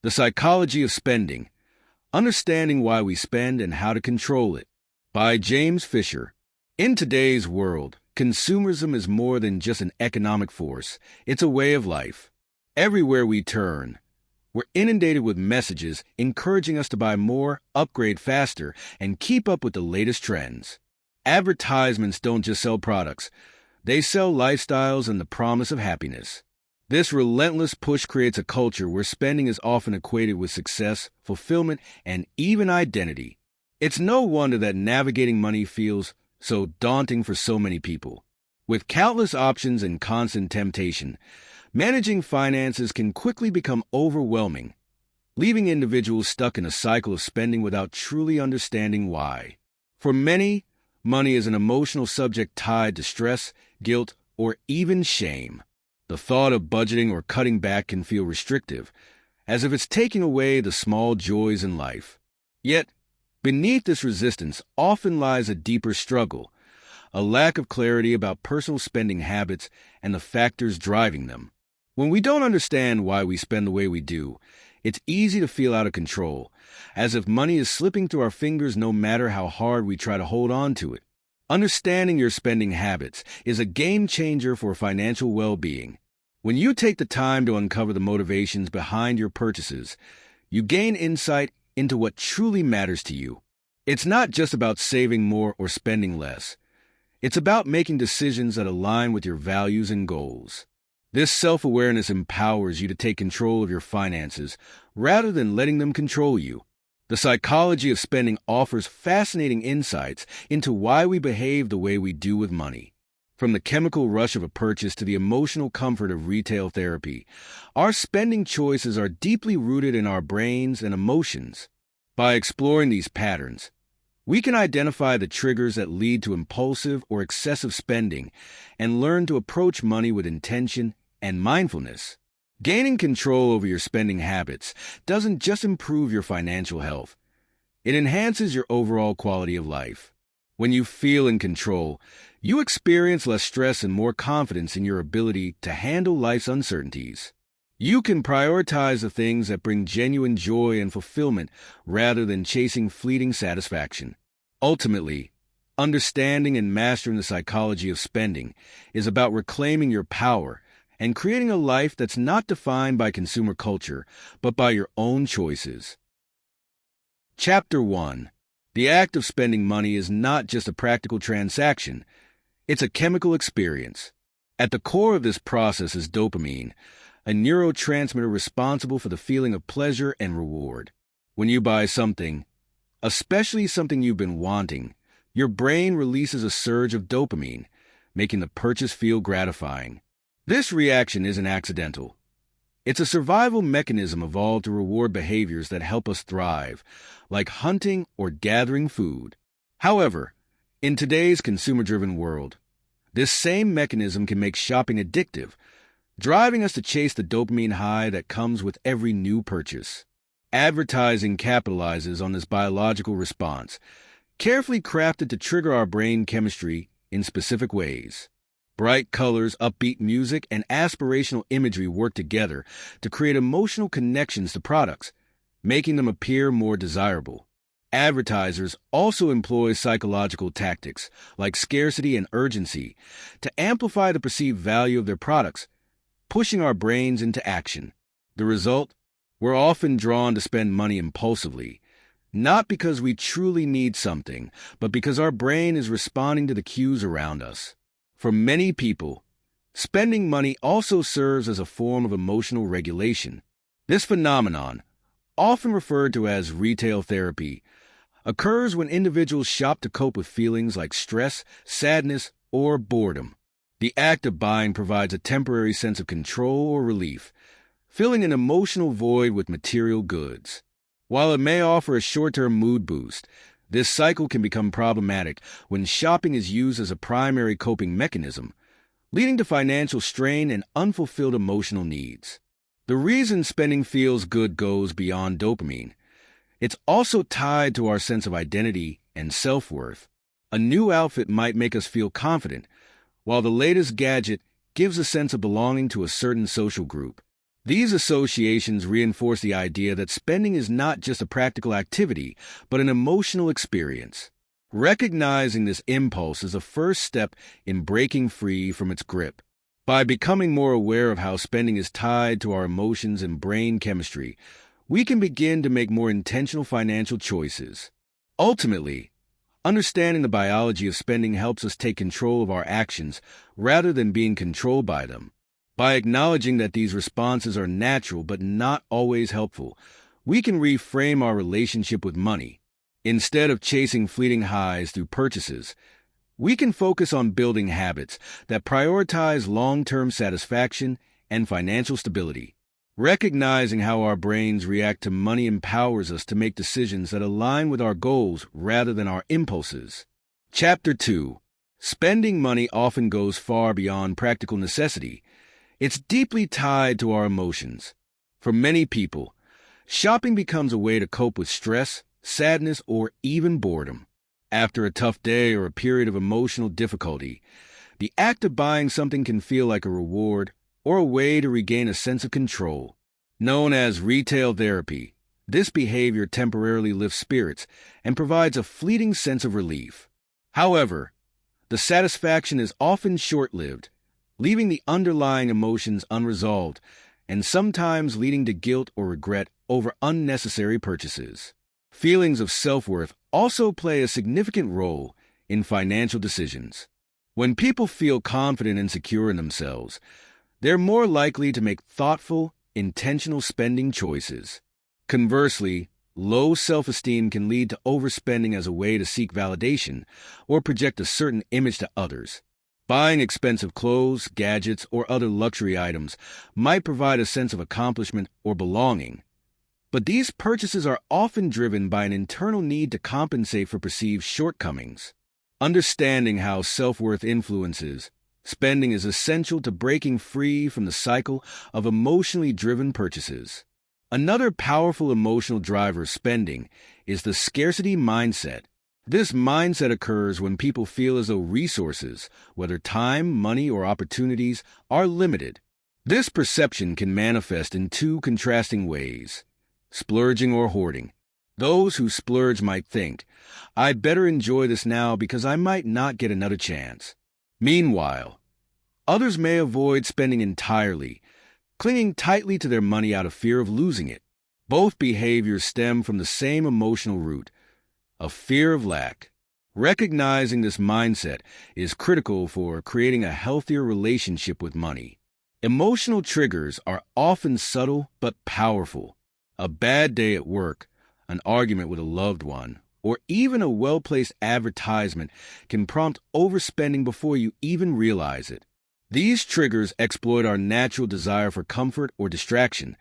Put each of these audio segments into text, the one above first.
The Psychology of Spending, Understanding Why We Spend and How to Control It, by James Fisher. In today's world, consumerism is more than just an economic force. It's a way of life. Everywhere we turn, we're inundated with messages encouraging us to buy more, upgrade faster, and keep up with the latest trends. Advertisements don't just sell products. They sell lifestyles and the promise of happiness. This relentless push creates a culture where spending is often equated with success, fulfillment, and even identity. It's no wonder that navigating money feels so daunting for so many people. With countless options and constant temptation, managing finances can quickly become overwhelming, leaving individuals stuck in a cycle of spending without truly understanding why. For many, money is an emotional subject tied to stress, guilt, or even shame. The thought of budgeting or cutting back can feel restrictive, as if it's taking away the small joys in life. Yet, beneath this resistance often lies a deeper struggle, a lack of clarity about personal spending habits and the factors driving them. When we don't understand why we spend the way we do, it's easy to feel out of control, as if money is slipping through our fingers no matter how hard we try to hold on to it. Understanding your spending habits is a game changer for financial well-being. When you take the time to uncover the motivations behind your purchases, you gain insight into what truly matters to you. It's not just about saving more or spending less. It's about making decisions that align with your values and goals. This self-awareness empowers you to take control of your finances rather than letting them control you. The Psychology of Spending offers fascinating insights into why we behave the way we do with money. From the chemical rush of a purchase to the emotional comfort of retail therapy, our spending choices are deeply rooted in our brains and emotions. By exploring these patterns, we can identify the triggers that lead to impulsive or excessive spending and learn to approach money with intention and mindfulness. Gaining control over your spending habits doesn't just improve your financial health. It enhances your overall quality of life. When you feel in control, you experience less stress and more confidence in your ability to handle life's uncertainties. You can prioritize the things that bring genuine joy and fulfillment rather than chasing fleeting satisfaction. Ultimately, understanding and mastering the psychology of spending is about reclaiming your power and creating a life that's not defined by consumer culture, but by your own choices. Chapter 1. The act of spending money is not just a practical transaction, it's a chemical experience. At the core of this process is dopamine, a neurotransmitter responsible for the feeling of pleasure and reward. When you buy something, especially something you've been wanting, your brain releases a surge of dopamine, making the purchase feel gratifying. This reaction isn't accidental. It's a survival mechanism evolved to reward behaviors that help us thrive, like hunting or gathering food. However, in today's consumer-driven world, this same mechanism can make shopping addictive, driving us to chase the dopamine high that comes with every new purchase. Advertising capitalizes on this biological response, carefully crafted to trigger our brain chemistry in specific ways. Bright colors, upbeat music, and aspirational imagery work together to create emotional connections to products, making them appear more desirable. Advertisers also employ psychological tactics like scarcity and urgency to amplify the perceived value of their products, pushing our brains into action. The result? We're often drawn to spend money impulsively, not because we truly need something, but because our brain is responding to the cues around us. For many people, spending money also serves as a form of emotional regulation. This phenomenon, often referred to as retail therapy, occurs when individuals shop to cope with feelings like stress, sadness, or boredom. The act of buying provides a temporary sense of control or relief, filling an emotional void with material goods. While it may offer a short-term mood boost, this cycle can become problematic when shopping is used as a primary coping mechanism, leading to financial strain and unfulfilled emotional needs. The reason spending feels good goes beyond dopamine. It's also tied to our sense of identity and self-worth. A new outfit might make us feel confident, while the latest gadget gives a sense of belonging to a certain social group. These associations reinforce the idea that spending is not just a practical activity, but an emotional experience. Recognizing this impulse is a first step in breaking free from its grip. By becoming more aware of how spending is tied to our emotions and brain chemistry, we can begin to make more intentional financial choices. Ultimately, understanding the biology of spending helps us take control of our actions rather than being controlled by them. By acknowledging that these responses are natural but not always helpful, we can reframe our relationship with money. Instead of chasing fleeting highs through purchases, we can focus on building habits that prioritize long-term satisfaction and financial stability. Recognizing how our brains react to money empowers us to make decisions that align with our goals rather than our impulses. Chapter 2. Spending money often goes far beyond practical necessity. It's deeply tied to our emotions. For many people, shopping becomes a way to cope with stress, sadness, or even boredom. After a tough day or a period of emotional difficulty, the act of buying something can feel like a reward or a way to regain a sense of control. Known as retail therapy, this behavior temporarily lifts spirits and provides a fleeting sense of relief. However, the satisfaction is often short-lived, leaving the underlying emotions unresolved and sometimes leading to guilt or regret over unnecessary purchases. Feelings of self-worth also play a significant role in financial decisions. When people feel confident and secure in themselves, they're more likely to make thoughtful, intentional spending choices. Conversely, low self-esteem can lead to overspending as a way to seek validation or project a certain image to others. Buying expensive clothes, gadgets, or other luxury items might provide a sense of accomplishment or belonging, but these purchases are often driven by an internal need to compensate for perceived shortcomings. Understanding how self-worth influences spending is essential to breaking free from the cycle of emotionally driven purchases. Another powerful emotional driver of spending is the scarcity mindset. This mindset occurs when people feel as though resources, whether time, money, or opportunities, are limited. This perception can manifest in two contrasting ways: splurging or hoarding. Those who splurge might think, "I'd better enjoy this now because I might not get another chance." Meanwhile, others may avoid spending entirely, clinging tightly to their money out of fear of losing it. Both behaviors stem from the same emotional root: a fear of lack. Recognizing this mindset is critical for creating a healthier relationship with money. Emotional triggers are often subtle but powerful. A bad day at work, an argument with a loved one, or even a well-placed advertisement can prompt overspending before you even realize it. These triggers exploit our natural desire for comfort or distraction,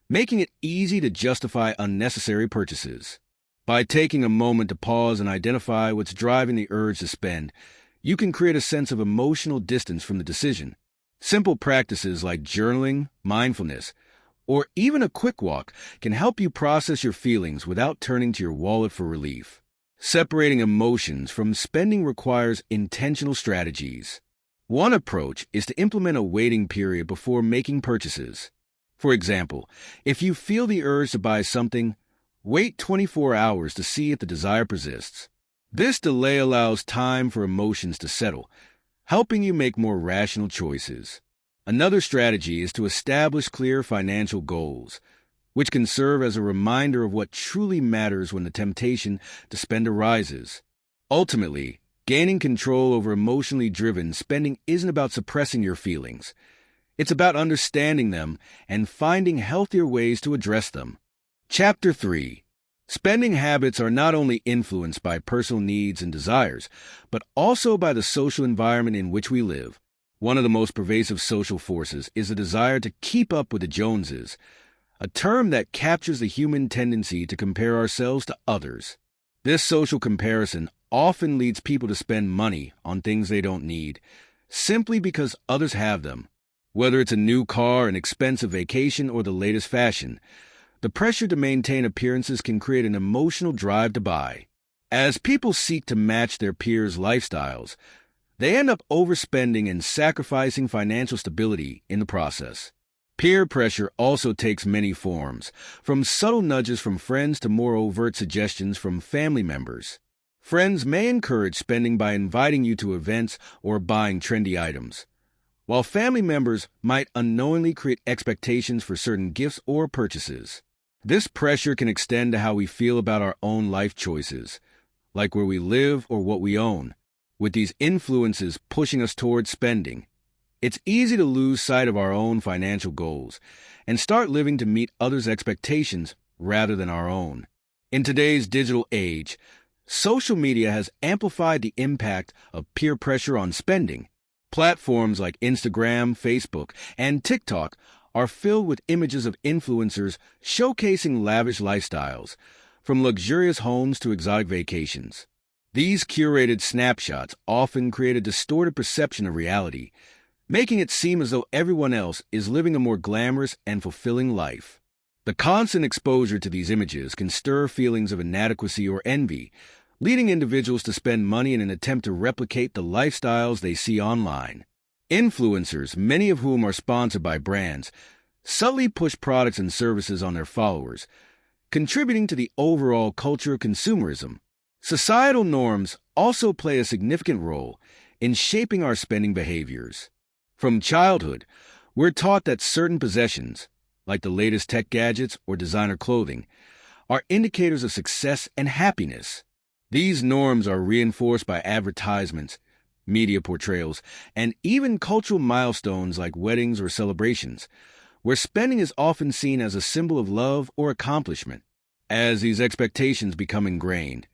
making it easy to justify unnecessary purchases. By taking a moment to pause and identify what's driving the urge to spend, you can create a sense of emotional distance from the decision. Simple practices like journaling, mindfulness, or even a quick walk can help you process your feelings without turning to your wallet for relief. Separating emotions from spending requires intentional strategies. One approach is to implement a waiting period before making purchases. For example, if you feel the urge to buy something, wait 24 hours to see if the desire persists. This delay allows time for emotions to settle, helping you make more rational choices. Another strategy is to establish clear financial goals, which can serve as a reminder of what truly matters when the temptation to spend arises. Ultimately, gaining control over emotionally driven spending isn't about suppressing your feelings. It's about understanding them and finding healthier ways to address them. Chapter 3. Spending habits are not only influenced by personal needs and desires, but also by the social environment in which we live. One of the most pervasive social forces is the desire to keep up with the Joneses, a term that captures the human tendency to compare ourselves to others. This social comparison often leads people to spend money on things they don't need, simply because others have them. Whether it's a new car, an expensive vacation, or the latest fashion, the pressure to maintain appearances can create an emotional drive to buy. As people seek to match their peers' lifestyles, they end up overspending and sacrificing financial stability in the process. Peer pressure also takes many forms, from subtle nudges from friends to more overt suggestions from family members. Friends may encourage spending by inviting you to events or buying trendy items, while family members might unknowingly create expectations for certain gifts or purchases. This pressure can extend to how we feel about our own life choices, like where we live or what we own. With these influences pushing us towards spending, it's easy to lose sight of our own financial goals and start living to meet others' expectations rather than our own. In today's digital age, social media has amplified the impact of peer pressure on spending. Platforms like Instagram, Facebook, and TikTok are filled with images of influencers showcasing lavish lifestyles, from luxurious homes to exotic vacations. These curated snapshots often create a distorted perception of reality, making it seem as though everyone else is living a more glamorous and fulfilling life. The constant exposure to these images can stir feelings of inadequacy or envy, leading individuals to spend money in an attempt to replicate the lifestyles they see online. Influencers, many of whom are sponsored by brands, subtly push products and services on their followers, contributing to the overall culture of consumerism. Societal norms also play a significant role in shaping our spending behaviors. From childhood, we're taught that certain possessions, like the latest tech gadgets or designer clothing, are indicators of success and happiness. These norms are reinforced by advertisements, media portrayals, and even cultural milestones like weddings or celebrations, where spending is often seen as a symbol of love or accomplishment. As these expectations become ingrained,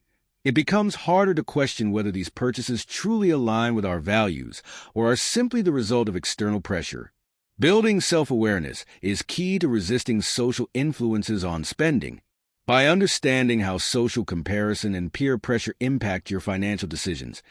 it becomes harder to question whether these purchases truly align with our values or are simply the result of external pressure. Building self-awareness is key to resisting social influences on spending. By understanding how social comparison and peer pressure impact your financial decisions,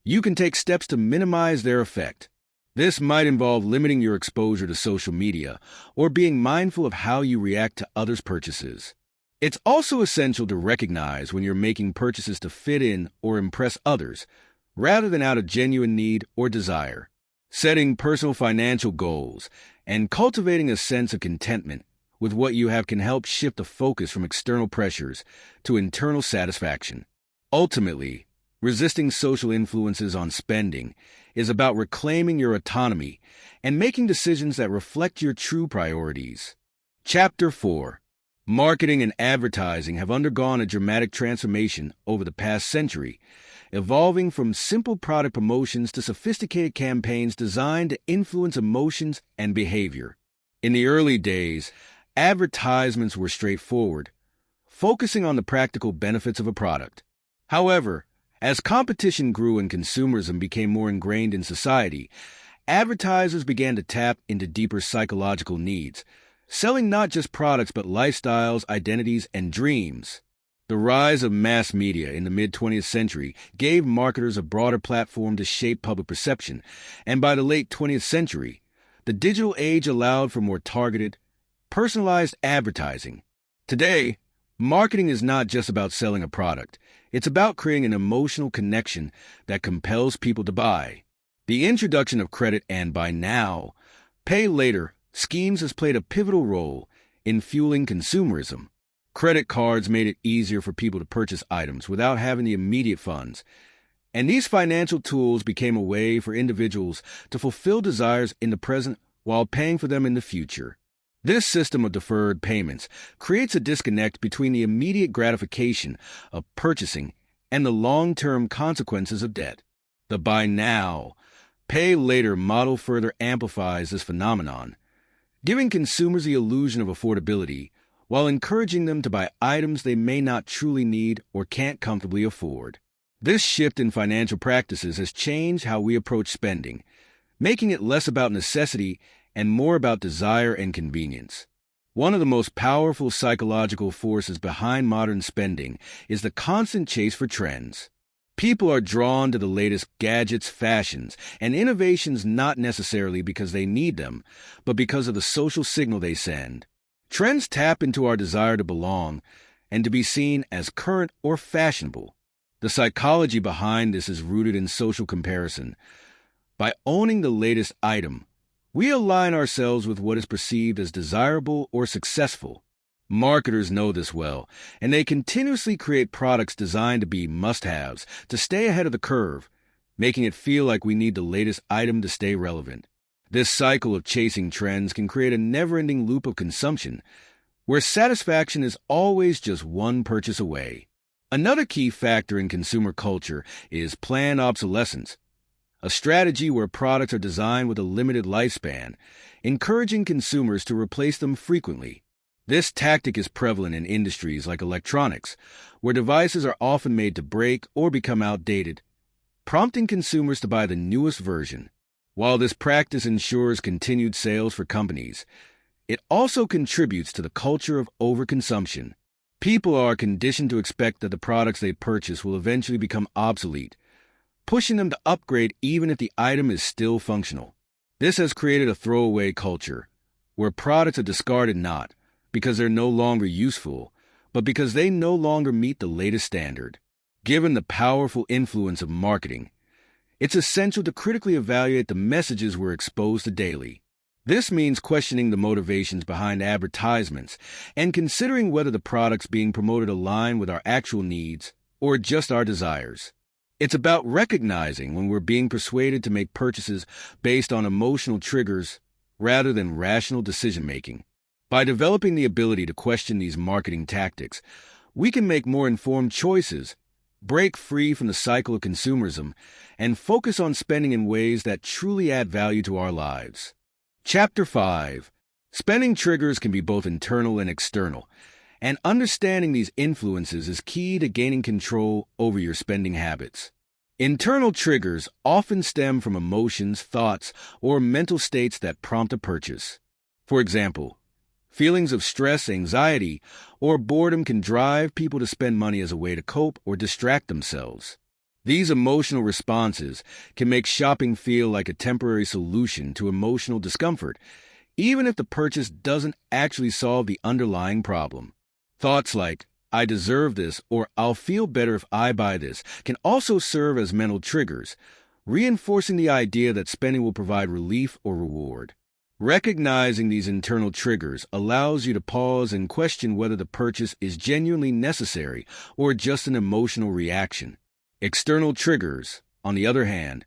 you can take steps to minimize their effect. This might involve limiting your exposure to social media or being mindful of how you react to others' purchases. It's also essential to recognize when you're making purchases to fit in or impress others, rather than out of genuine need or desire. Setting personal financial goals and cultivating a sense of contentment with what you have can help shift the focus from external pressures to internal satisfaction. Ultimately, resisting social influences on spending is about reclaiming your autonomy and making decisions that reflect your true priorities. Chapter 4. Marketing and advertising have undergone a dramatic transformation over the past century, evolving from simple product promotions to sophisticated campaigns designed to influence emotions and behavior. In the early days, advertisements were straightforward, focusing on the practical benefits of a product. However, as competition grew and consumerism became more ingrained in society, advertisers began to tap into deeper psychological needs, selling not just products but lifestyles, identities, and dreams. The rise of mass media in the mid-20th century gave marketers a broader platform to shape public perception, and by the late 20th century, the digital age allowed for more targeted, personalized advertising. Today, marketing is not just about selling a product. It's about creating an emotional connection that compels people to buy. The introduction of credit and buy now, pay later schemes has played a pivotal role in fueling consumerism. Credit cards made it easier for people to purchase items without having the immediate funds, and these financial tools became a way for individuals to fulfill desires in the present while paying for them in the future. This system of deferred payments creates a disconnect between the immediate gratification of purchasing and the long-term consequences of debt. The buy now, pay later model further amplifies this phenomenon, giving consumers the illusion of affordability while encouraging them to buy items they may not truly need or can't comfortably afford. This shift in financial practices has changed how we approach spending, making it less about necessity and more about desire and convenience. One of the most powerful psychological forces behind modern spending is the constant chase for trends. People are drawn to the latest gadgets, fashions, and innovations not necessarily because they need them, but because of the social signal they send. Trends tap into our desire to belong and to be seen as current or fashionable. The psychology behind this is rooted in social comparison. By owning the latest item, We align ourselves with what is perceived as desirable or successful. Marketers know this well, and they continuously create products designed to be must-haves, to stay ahead of the curve, making it feel like we need the latest item to stay relevant. This cycle of chasing trends can create a never-ending loop of consumption, where satisfaction is always just one purchase away. Another key factor in consumer culture is planned obsolescence, a strategy where products are designed with a limited lifespan, encouraging consumers to replace them frequently. This tactic is prevalent in industries like electronics, where devices are often made to break or become outdated, prompting consumers to buy the newest version. While this practice ensures continued sales for companies, it also contributes to the culture of overconsumption. People are conditioned to expect that the products they purchase will eventually become obsolete, pushing them to upgrade even if the item is still functional. This has created a throwaway culture, where products are discarded not because they're no longer useful, but because they no longer meet the latest standard. Given the powerful influence of marketing, it's essential to critically evaluate the messages we're exposed to daily. This means questioning the motivations behind advertisements and considering whether the products being promoted align with our actual needs or just our desires. It's about recognizing when we're being persuaded to make purchases based on emotional triggers rather than rational decision-making. By developing the ability to question these marketing tactics, we can make more informed choices, break free from the cycle of consumerism, and focus on spending in ways that truly add value to our lives. Chapter 5. Spending triggers can be both internal and external, and understanding these influences is key to gaining control over your spending habits. Internal triggers often stem from emotions, thoughts, or mental states that prompt a purchase. For example, feelings of stress, anxiety, or boredom can drive people to spend money as a way to cope or distract themselves. These emotional responses can make shopping feel like a temporary solution to emotional discomfort, even if the purchase doesn't actually solve the underlying problem. Thoughts like, "I deserve this," or "I'll feel better if I buy this," can also serve as mental triggers, reinforcing the idea that spending will provide relief or reward. Recognizing these internal triggers allows you to pause and question whether the purchase is genuinely necessary or just an emotional reaction. External triggers, on the other hand,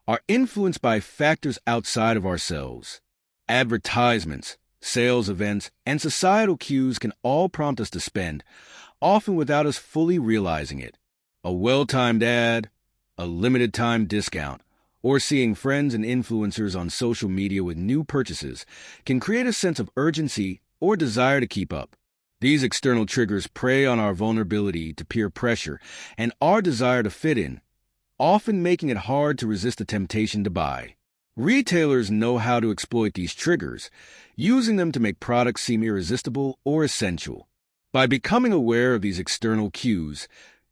are influenced by factors outside of ourselves. Advertisements, sales events, and societal cues can all prompt us to spend, often without us fully realizing it. A well-timed ad, a limited-time discount, or seeing friends and influencers on social media with new purchases can create a sense of urgency or desire to keep up. These external triggers prey on our vulnerability to peer pressure and our desire to fit in, often making it hard to resist the temptation to buy. Retailers know how to exploit these triggers, using them to make products seem irresistible or essential. By becoming aware of these external cues,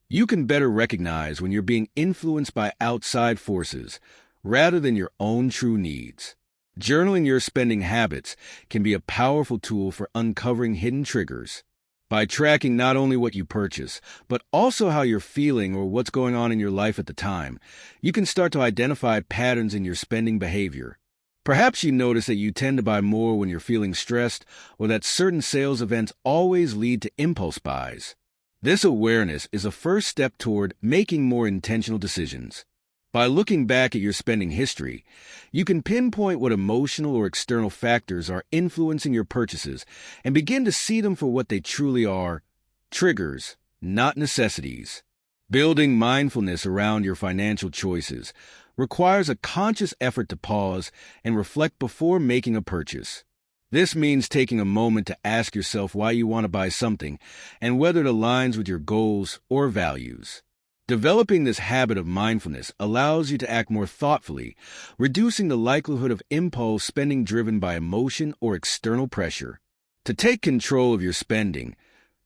you can better recognize when you're being influenced by outside forces rather than your own true needs. Journaling your spending habits can be a powerful tool for uncovering hidden triggers. By tracking not only what you purchase, but also how you're feeling or what's going on in your life at the time, you can start to identify patterns in your spending behavior. Perhaps you notice that you tend to buy more when you're feeling stressed, or that certain sales events always lead to impulse buys. This awareness is a first step toward making more intentional decisions. By looking back at your spending history, you can pinpoint what emotional or external factors are influencing your purchases and begin to see them for what they truly are: triggers, not necessities. Building mindfulness around your financial choices requires a conscious effort to pause and reflect before making a purchase. This means taking a moment to ask yourself why you want to buy something and whether it aligns with your goals or values. Developing this habit of mindfulness allows you to act more thoughtfully, reducing the likelihood of impulse spending driven by emotion or external pressure. To take control of your spending,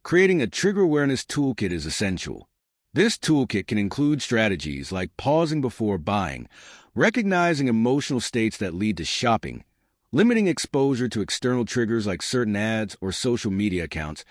creating a trigger awareness toolkit is essential. This toolkit can include strategies like pausing before buying, recognizing emotional states that lead to shopping, limiting exposure to external triggers like certain ads or social media accounts,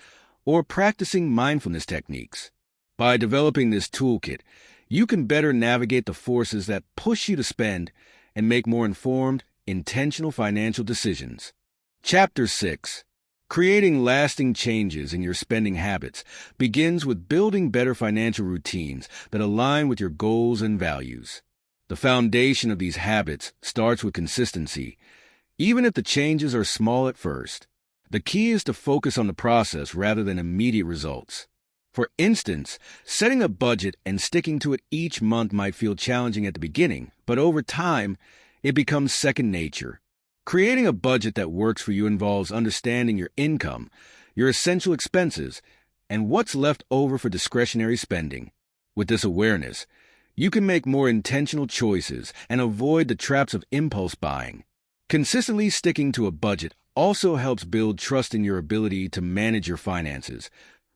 or practicing mindfulness techniques. By developing this toolkit, you can better navigate the forces that push you to spend and make more informed Intentional Financial Decisions. Chapter 6. Creating lasting changes in your spending habits begins with building better financial routines that align with your goals and values. The foundation of these habits starts with consistency, even if the changes are small at first. The key is to focus on the process rather than immediate results. For instance, setting a budget and sticking to it each month might feel challenging at the beginning, but over time, it becomes second nature. Creating a budget that works for you involves understanding your income, your essential expenses, and what's left over for discretionary spending. With this awareness, you can make more intentional choices and avoid the traps of impulse buying. Consistently sticking to a budget also helps build trust in your ability to manage your finances,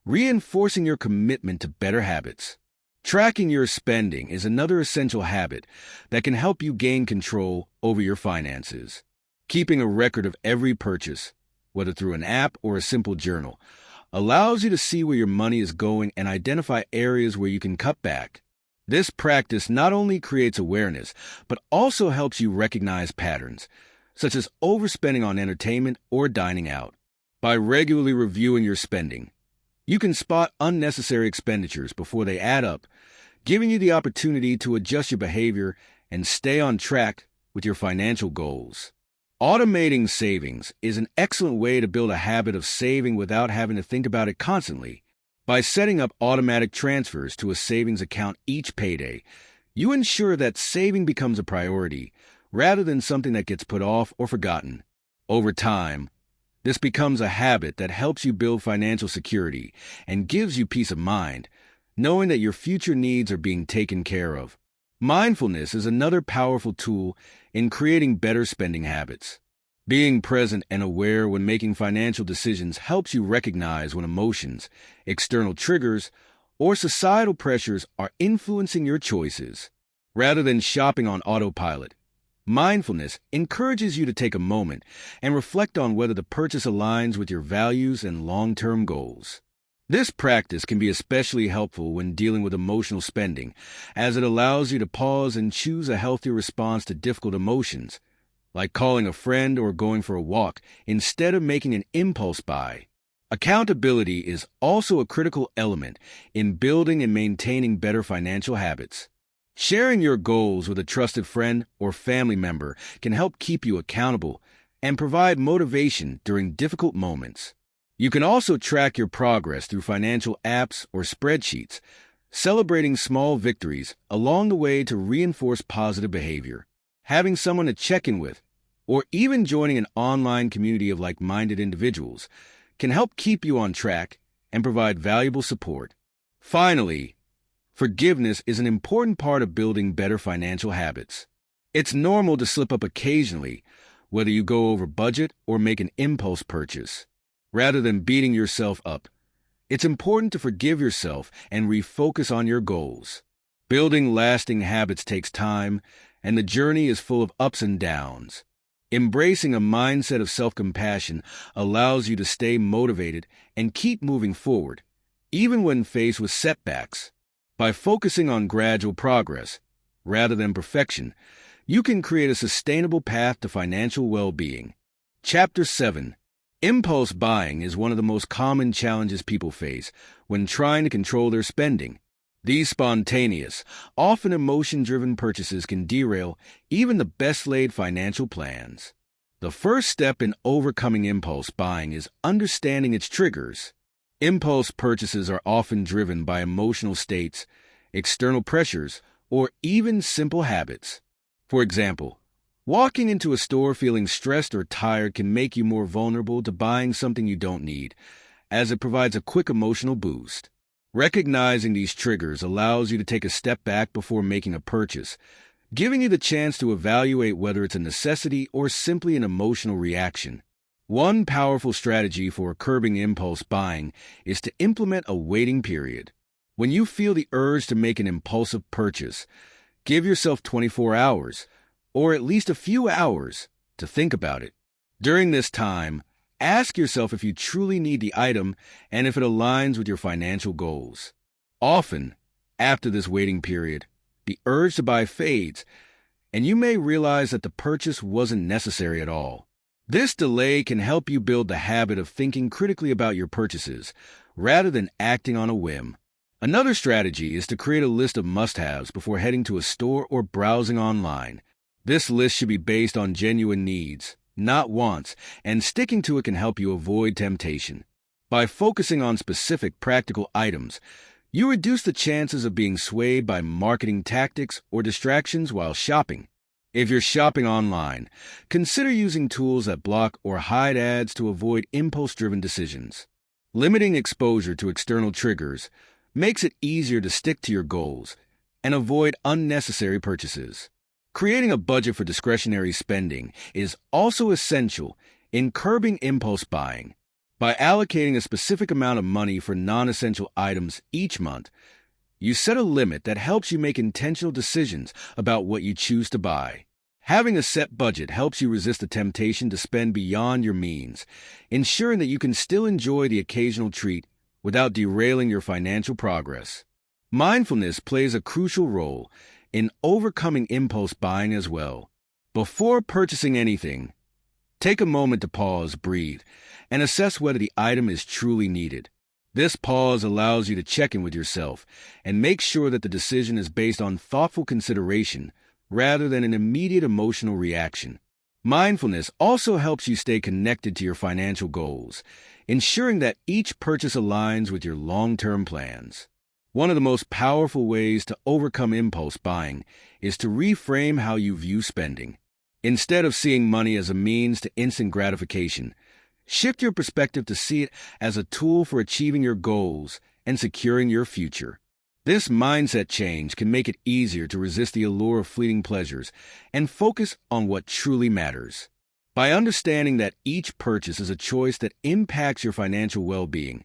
reinforcing your commitment to better habits. Tracking your spending is another essential habit that can help you gain control over your finances. Keeping a record of every purchase, whether through an app or a simple journal, allows you to see where your money is going and identify areas where you can cut back. This practice not only creates awareness, but also helps you recognize patterns, such as overspending on entertainment or dining out. By regularly reviewing your spending, you can spot unnecessary expenditures before they add up, giving you the opportunity to adjust your behavior and stay on track with your financial goals. Automating savings is an excellent way to build a habit of saving without having to think about it constantly. By setting up automatic transfers to a savings account each payday, you ensure that saving becomes a priority rather than something that gets put off or forgotten. Over time, this becomes a habit that helps you build financial security and gives you peace of mind, knowing that your future needs are being taken care of. Mindfulness is another powerful tool in creating better spending habits. Being present and aware when making financial decisions helps you recognize when emotions, external triggers, or societal pressures are influencing your choices. Rather than shopping on autopilot, mindfulness encourages you to take a moment and reflect on whether the purchase aligns with your values and long-term goals. This practice can be especially helpful when dealing with emotional spending, as it allows you to pause and choose a healthy response to difficult emotions, like calling a friend or going for a walk, instead of making an impulse buy. Accountability is also a critical element in building and maintaining better financial habits. Sharing your goals with a trusted friend or family member can help keep you accountable and provide motivation during difficult moments. You can also track your progress through financial apps or spreadsheets, celebrating small victories along the way to reinforce positive behavior. Having someone to check in with, or even joining an online community of like-minded individuals, can help keep you on track and provide valuable support. Finally, forgiveness is an important part of building better financial habits. It's normal to slip up occasionally, whether you go over budget or make an impulse purchase. Rather than beating yourself up, it's important to forgive yourself and refocus on your goals. Building lasting habits takes time, and the journey is full of ups and downs. Embracing a mindset of self-compassion allows you to stay motivated and keep moving forward, even when faced with setbacks. By focusing on gradual progress, rather than perfection, you can create a sustainable path to financial well-being. Chapter 7. Impulse buying is one of the most common challenges people face when trying to control their spending. These spontaneous, often emotion-driven purchases can derail even the best-laid financial plans. The first step in overcoming impulse buying is understanding its triggers. Impulse purchases are often driven by emotional states, external pressures, or even simple habits. For example, walking into a store feeling stressed or tired can make you more vulnerable to buying something you don't need, as it provides a quick emotional boost. Recognizing these triggers allows you to take a step back before making a purchase, giving you the chance to evaluate whether it's a necessity or simply an emotional reaction. One powerful strategy for curbing impulse buying is to implement a waiting period. When you feel the urge to make an impulsive purchase, give yourself 24 hours, or at least a few hours, to think about it. During this time, ask yourself if you truly need the item and if it aligns with your financial goals. Often, after this waiting period, the urge to buy fades, and you may realize that the purchase wasn't necessary at all. This delay can help you build the habit of thinking critically about your purchases, rather than acting on a whim. Another strategy is to create a list of must-haves before heading to a store or browsing online. This list should be based on genuine needs, not wants, and sticking to it can help you avoid temptation. By focusing on specific practical items, you reduce the chances of being swayed by marketing tactics or distractions while shopping. If you're shopping online, consider using tools that block or hide ads to avoid impulse-driven decisions. Limiting exposure to external triggers makes it easier to stick to your goals and avoid unnecessary purchases. Creating a budget for discretionary spending is also essential in curbing impulse buying. By allocating a specific amount of money for non-essential items each month, you set a limit that helps you make intentional decisions about what you choose to buy. Having a set budget helps you resist the temptation to spend beyond your means, ensuring that you can still enjoy the occasional treat without derailing your financial progress. Mindfulness plays a crucial role in overcoming impulse buying as well. Before purchasing anything, take a moment to pause, breathe, and assess whether the item is truly needed. This pause allows you to check in with yourself and make sure that the decision is based on thoughtful consideration rather than an immediate emotional reaction. Mindfulness also helps you stay connected to your financial goals, ensuring that each purchase aligns with your long-term plans. One of the most powerful ways to overcome impulse buying is to reframe how you view spending. Instead of seeing money as a means to instant gratification, shift your perspective to see it as a tool for achieving your goals and securing your future. This mindset change can make it easier to resist the allure of fleeting pleasures and focus on what truly matters. By understanding that each purchase is a choice that impacts your financial well-being,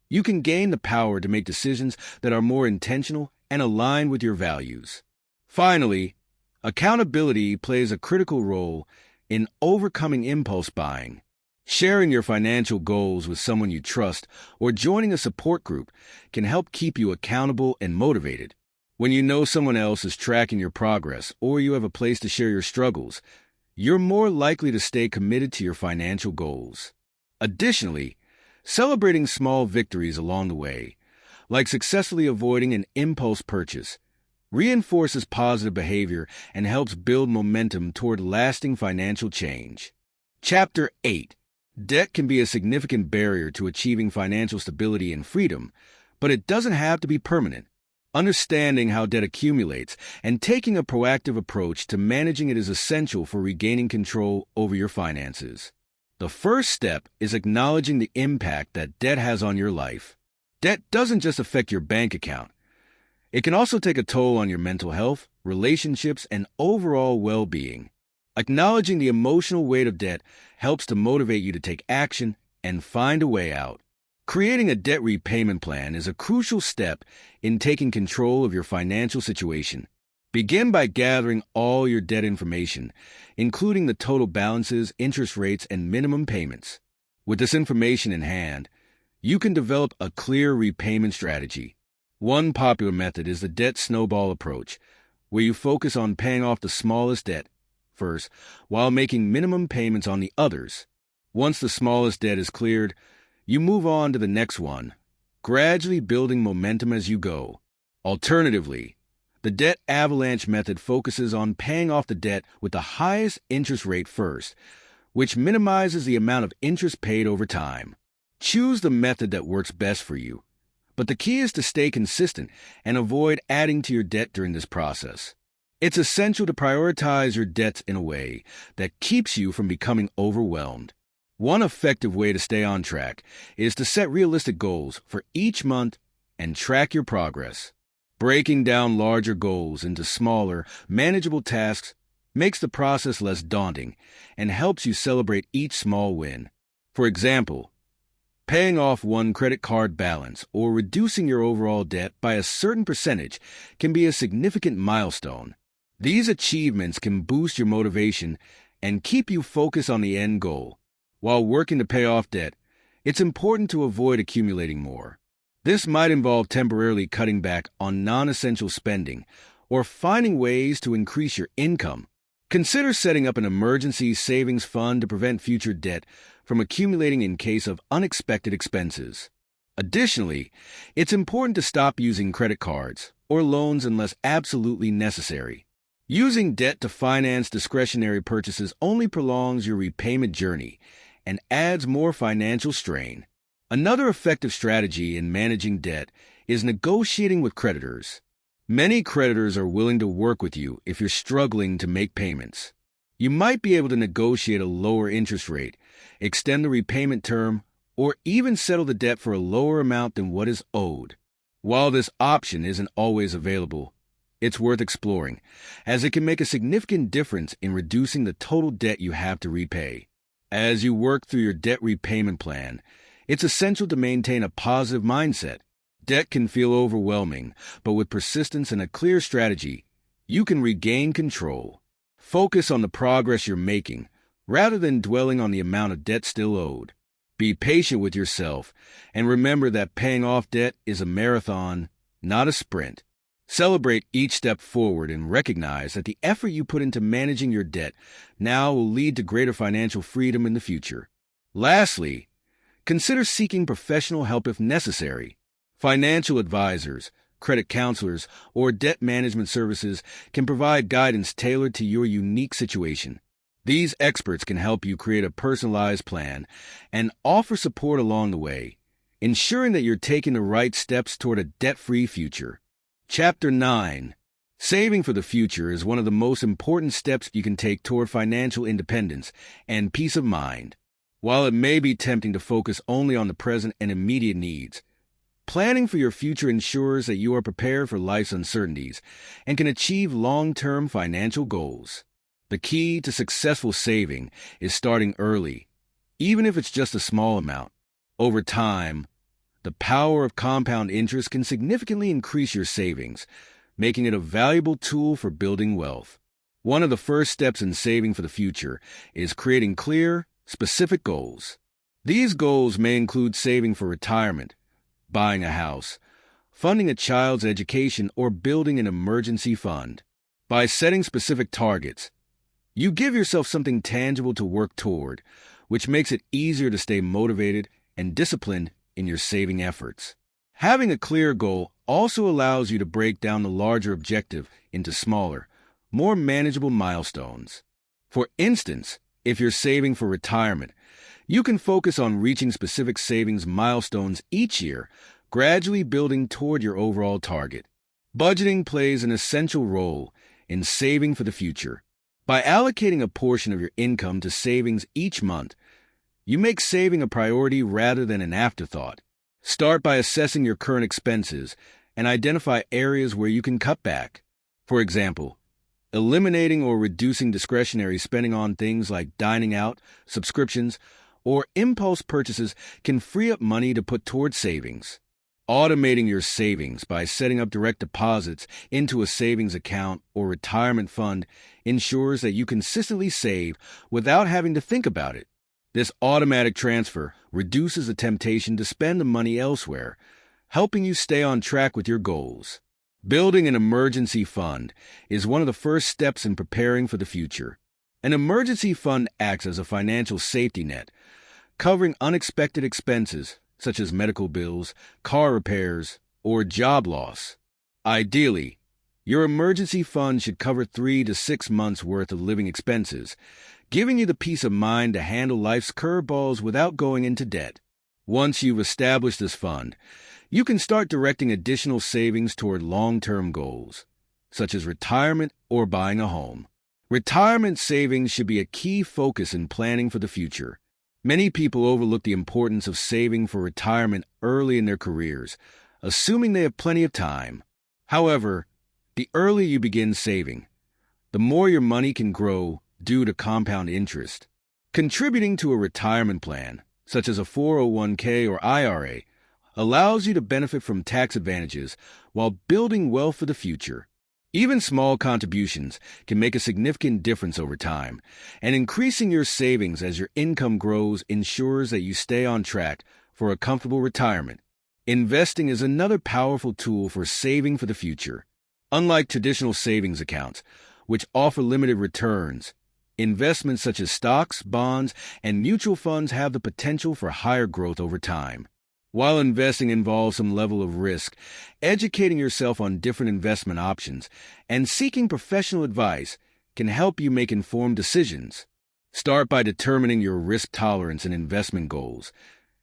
you can gain the power to make decisions that are more intentional and aligned with your values. Finally, accountability plays a critical role in overcoming impulse buying. Sharing your financial goals with someone you trust or joining a support group can help keep you accountable and motivated. When you know someone else is tracking your progress or you have a place to share your struggles, you're more likely to stay committed to your financial goals. Additionally, celebrating small victories along the way, like successfully avoiding an impulse purchase, reinforces positive behavior and helps build momentum toward lasting financial change. Chapter 8. Debt can be a significant barrier to achieving financial stability and freedom, but it doesn't have to be permanent. Understanding how debt accumulates and taking a proactive approach to managing it is essential for regaining control over your finances. The first step is acknowledging the impact that debt has on your life. Debt doesn't just affect your bank account. It can also take a toll on your mental health, relationships, and overall well-being. Acknowledging the emotional weight of debt helps to motivate you to take action and find a way out. Creating a debt repayment plan is a crucial step in taking control of your financial situation. Begin by gathering all your debt information, including the total balances, interest rates, and minimum payments. With this information in hand, you can develop a clear repayment strategy. One popular method is the debt snowball approach, where you focus on paying off the smallest debt first, while making minimum payments on the others. Once the smallest debt is cleared, you move on to the next one, gradually building momentum as you go. Alternatively, the debt avalanche method focuses on paying off the debt with the highest interest rate first, which minimizes the amount of interest paid over time. Choose the method that works best for you, but the key is to stay consistent and avoid adding to your debt during this process. It's essential to prioritize your debts in a way that keeps you from becoming overwhelmed. One effective way to stay on track is to set realistic goals for each month and track your progress. Breaking down larger goals into smaller, manageable tasks makes the process less daunting and helps you celebrate each small win. For example, paying off one credit card balance or reducing your overall debt by a certain percentage can be a significant milestone. These achievements can boost your motivation and keep you focused on the end goal. While working to pay off debt, it's important to avoid accumulating more. This might involve temporarily cutting back on non-essential spending or finding ways to increase your income. Consider setting up an emergency savings fund to prevent future debt from accumulating in case of unexpected expenses. Additionally, it's important to stop using credit cards or loans unless absolutely necessary. Using debt to finance discretionary purchases only prolongs your repayment journey and adds more financial strain. Another effective strategy in managing debt is negotiating with creditors. Many creditors are willing to work with you if you're struggling to make payments. You might be able to negotiate a lower interest rate, extend the repayment term, or even settle the debt for a lower amount than what is owed. While this option isn't always available, it's worth exploring, as it can make a significant difference in reducing the total debt you have to repay. As you work through your debt repayment plan, it's essential to maintain a positive mindset. Debt can feel overwhelming, but with persistence and a clear strategy, you can regain control. Focus on the progress you're making, rather than dwelling on the amount of debt still owed. Be patient with yourself, and remember that paying off debt is a marathon, not a sprint. Celebrate each step forward and recognize that the effort you put into managing your debt now will lead to greater financial freedom in the future. Lastly, consider seeking professional help if necessary. Financial advisors, credit counselors, or debt management services can provide guidance tailored to your unique situation. These experts can help you create a personalized plan and offer support along the way, ensuring that you're taking the right steps toward a debt-free future. Chapter 9. Saving for the future is one of the most important steps you can take toward financial independence and peace of mind. While it may be tempting to focus only on the present and immediate needs, planning for your future ensures that you are prepared for life's uncertainties and can achieve long-term financial goals. The key to successful saving is starting early, even if it's just a small amount. Over time, the power of compound interest can significantly increase your savings, making it a valuable tool for building wealth. One of the first steps in saving for the future is creating clear, specific goals. These goals may include saving for retirement, buying a house, funding a child's education, or building an emergency fund. By setting specific targets, you give yourself something tangible to work toward, which makes it easier to stay motivated and disciplined in your saving efforts. Having a clear goal also allows you to break down the larger objective into smaller, more manageable milestones. For instance, if you're saving for retirement, you can focus on reaching specific savings milestones each year, gradually building toward your overall target. Budgeting plays an essential role in saving for the future. By allocating a portion of your income to savings each month, you make saving a priority rather than an afterthought. Start by assessing your current expenses and identify areas where you can cut back. For example, eliminating or reducing discretionary spending on things like dining out, subscriptions, or impulse purchases can free up money to put towards savings. Automating your savings by setting up direct deposits into a savings account or retirement fund ensures that you consistently save without having to think about it. This automatic transfer reduces the temptation to spend the money elsewhere, helping you stay on track with your goals. Building an emergency fund is one of the first steps in preparing for the future. An emergency fund acts as a financial safety net, covering unexpected expenses such as medical bills, car repairs, or job loss. Ideally, your emergency fund should cover 3 to 6 months' worth of living expenses, giving you the peace of mind to handle life's curveballs without going into debt. Once you've established this fund, you can start directing additional savings toward long-term goals, such as retirement or buying a home. Retirement savings should be a key focus in planning for the future. Many people overlook the importance of saving for retirement early in their careers, assuming they have plenty of time. However, the earlier you begin saving, the more your money can grow due to compound interest. Contributing to a retirement plan, such as a 401k or IRA, allows you to benefit from tax advantages while building wealth for the future. Even small contributions can make a significant difference over time, and increasing your savings as your income grows ensures that you stay on track for a comfortable retirement. Investing is another powerful tool for saving for the future. Unlike traditional savings accounts, which offer limited returns, investments such as stocks, bonds, and mutual funds have the potential for higher growth over time. While investing involves some level of risk, educating yourself on different investment options and seeking professional advice can help you make informed decisions. Start by determining your risk tolerance and investment goals,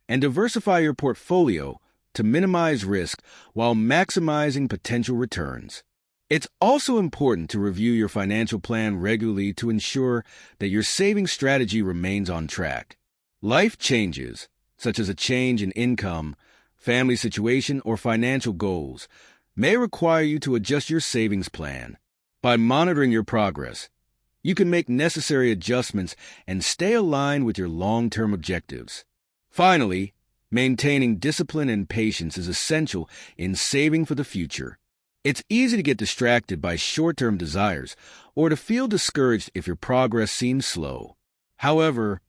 and diversify your portfolio to minimize risk while maximizing potential returns. It's also important to review your financial plan regularly to ensure that your saving strategy remains on track. Life changes, such as a change in income, family situation, or financial goals, may require you to adjust your savings plan. By monitoring your progress, you can make necessary adjustments and stay aligned with your long-term objectives. Finally, maintaining discipline and patience is essential in saving for the future. It's easy to get distracted by short-term desires or to feel discouraged if your progress seems slow. However,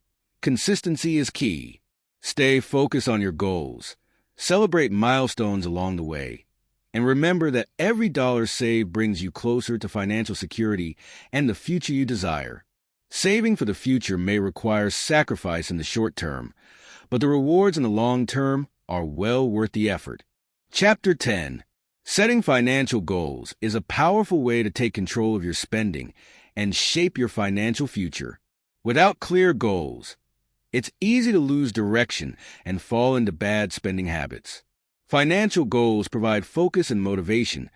consistency is key. Stay focused on your goals, celebrate milestones along the way, and remember that every dollar saved brings you closer to financial security and the future you desire. Saving for the future may require sacrifice in the short term, but the rewards in the long term are well worth the effort. Chapter 10. Setting financial goals is a powerful way to take control of your spending and shape your financial future. Without clear goals, it's easy to lose direction and fall into bad spending habits. Financial goals provide focus and motivation,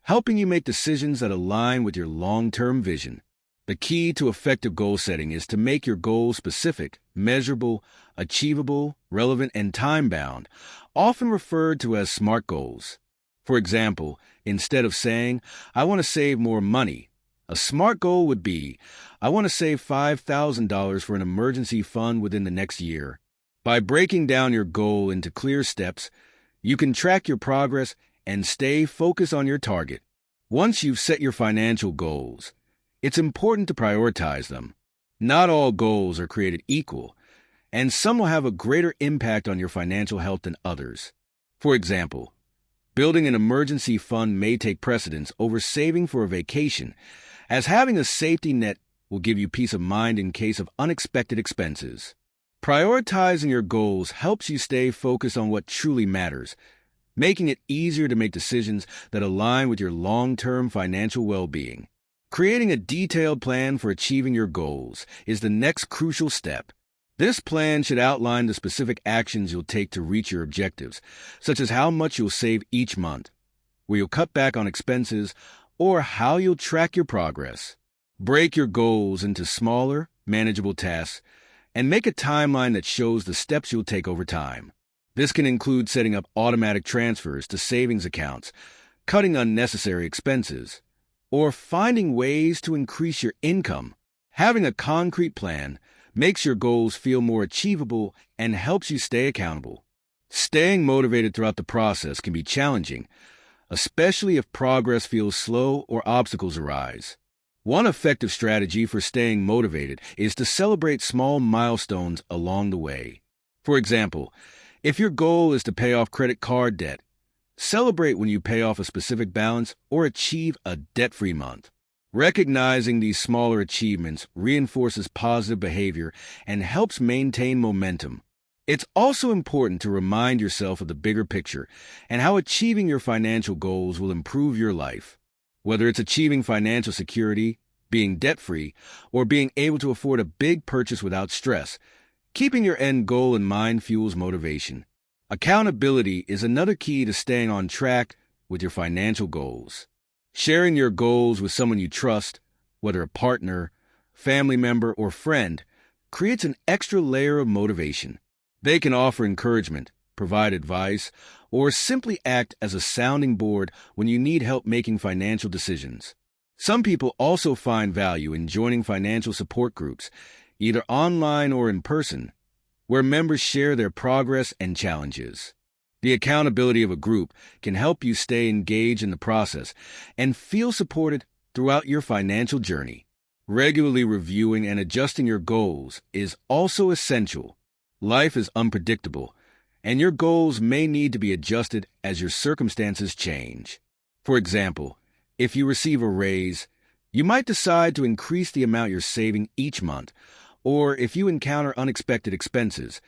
helping you make decisions that align with your long-term vision. The key to effective goal setting is to make your goals specific, measurable, achievable, relevant, and time-bound, often referred to as SMART goals. For example, instead of saying, "I want to save more money," a SMART goal would be, "I want to save $5,000 for an emergency fund within the next year." By breaking down your goal into clear steps, you can track your progress and stay focused on your target. Once you've set your financial goals, it's important to prioritize them. Not all goals are created equal, and some will have a greater impact on your financial health than others. For example, building an emergency fund may take precedence over saving for a vacation, as having a safety net will give you peace of mind in case of unexpected expenses. Prioritizing your goals helps you stay focused on what truly matters, making it easier to make decisions that align with your long-term financial well-being. Creating a detailed plan for achieving your goals is the next crucial step. This plan should outline the specific actions you'll take to reach your objectives, such as how much you'll save each month, where you'll cut back on expenses, or how you'll track your progress. Break your goals into smaller, manageable tasks, and make a timeline that shows the steps you'll take over time. This can include setting up automatic transfers to savings accounts, cutting unnecessary expenses, or finding ways to increase your income. Having a concrete plan makes your goals feel more achievable and helps you stay accountable. Staying motivated throughout the process can be challenging, especially if progress feels slow or obstacles arise. One effective strategy for staying motivated is to celebrate small milestones along the way. For example, if your goal is to pay off credit card debt, celebrate when you pay off a specific balance or achieve a debt-free month. Recognizing these smaller achievements reinforces positive behavior and helps maintain momentum. It's also important to remind yourself of the bigger picture and how achieving your financial goals will improve your life. Whether it's achieving financial security, being debt-free, or being able to afford a big purchase without stress, keeping your end goal in mind fuels motivation. Accountability is another key to staying on track with your financial goals. Sharing your goals with someone you trust, whether a partner, family member, or friend, creates an extra layer of motivation. They can offer encouragement, provide advice, or simply act as a sounding board when you need help making financial decisions. Some people also find value in joining financial support groups, either online or in person, where members share their progress and challenges. The accountability of a group can help you stay engaged in the process and feel supported throughout your financial journey. Regularly reviewing and adjusting your goals is also essential. Life is unpredictable, and your goals may need to be adjusted as your circumstances change. For example, If you receive a raise, you might decide to increase the amount you're saving each month, or if you encounter unexpected expenses,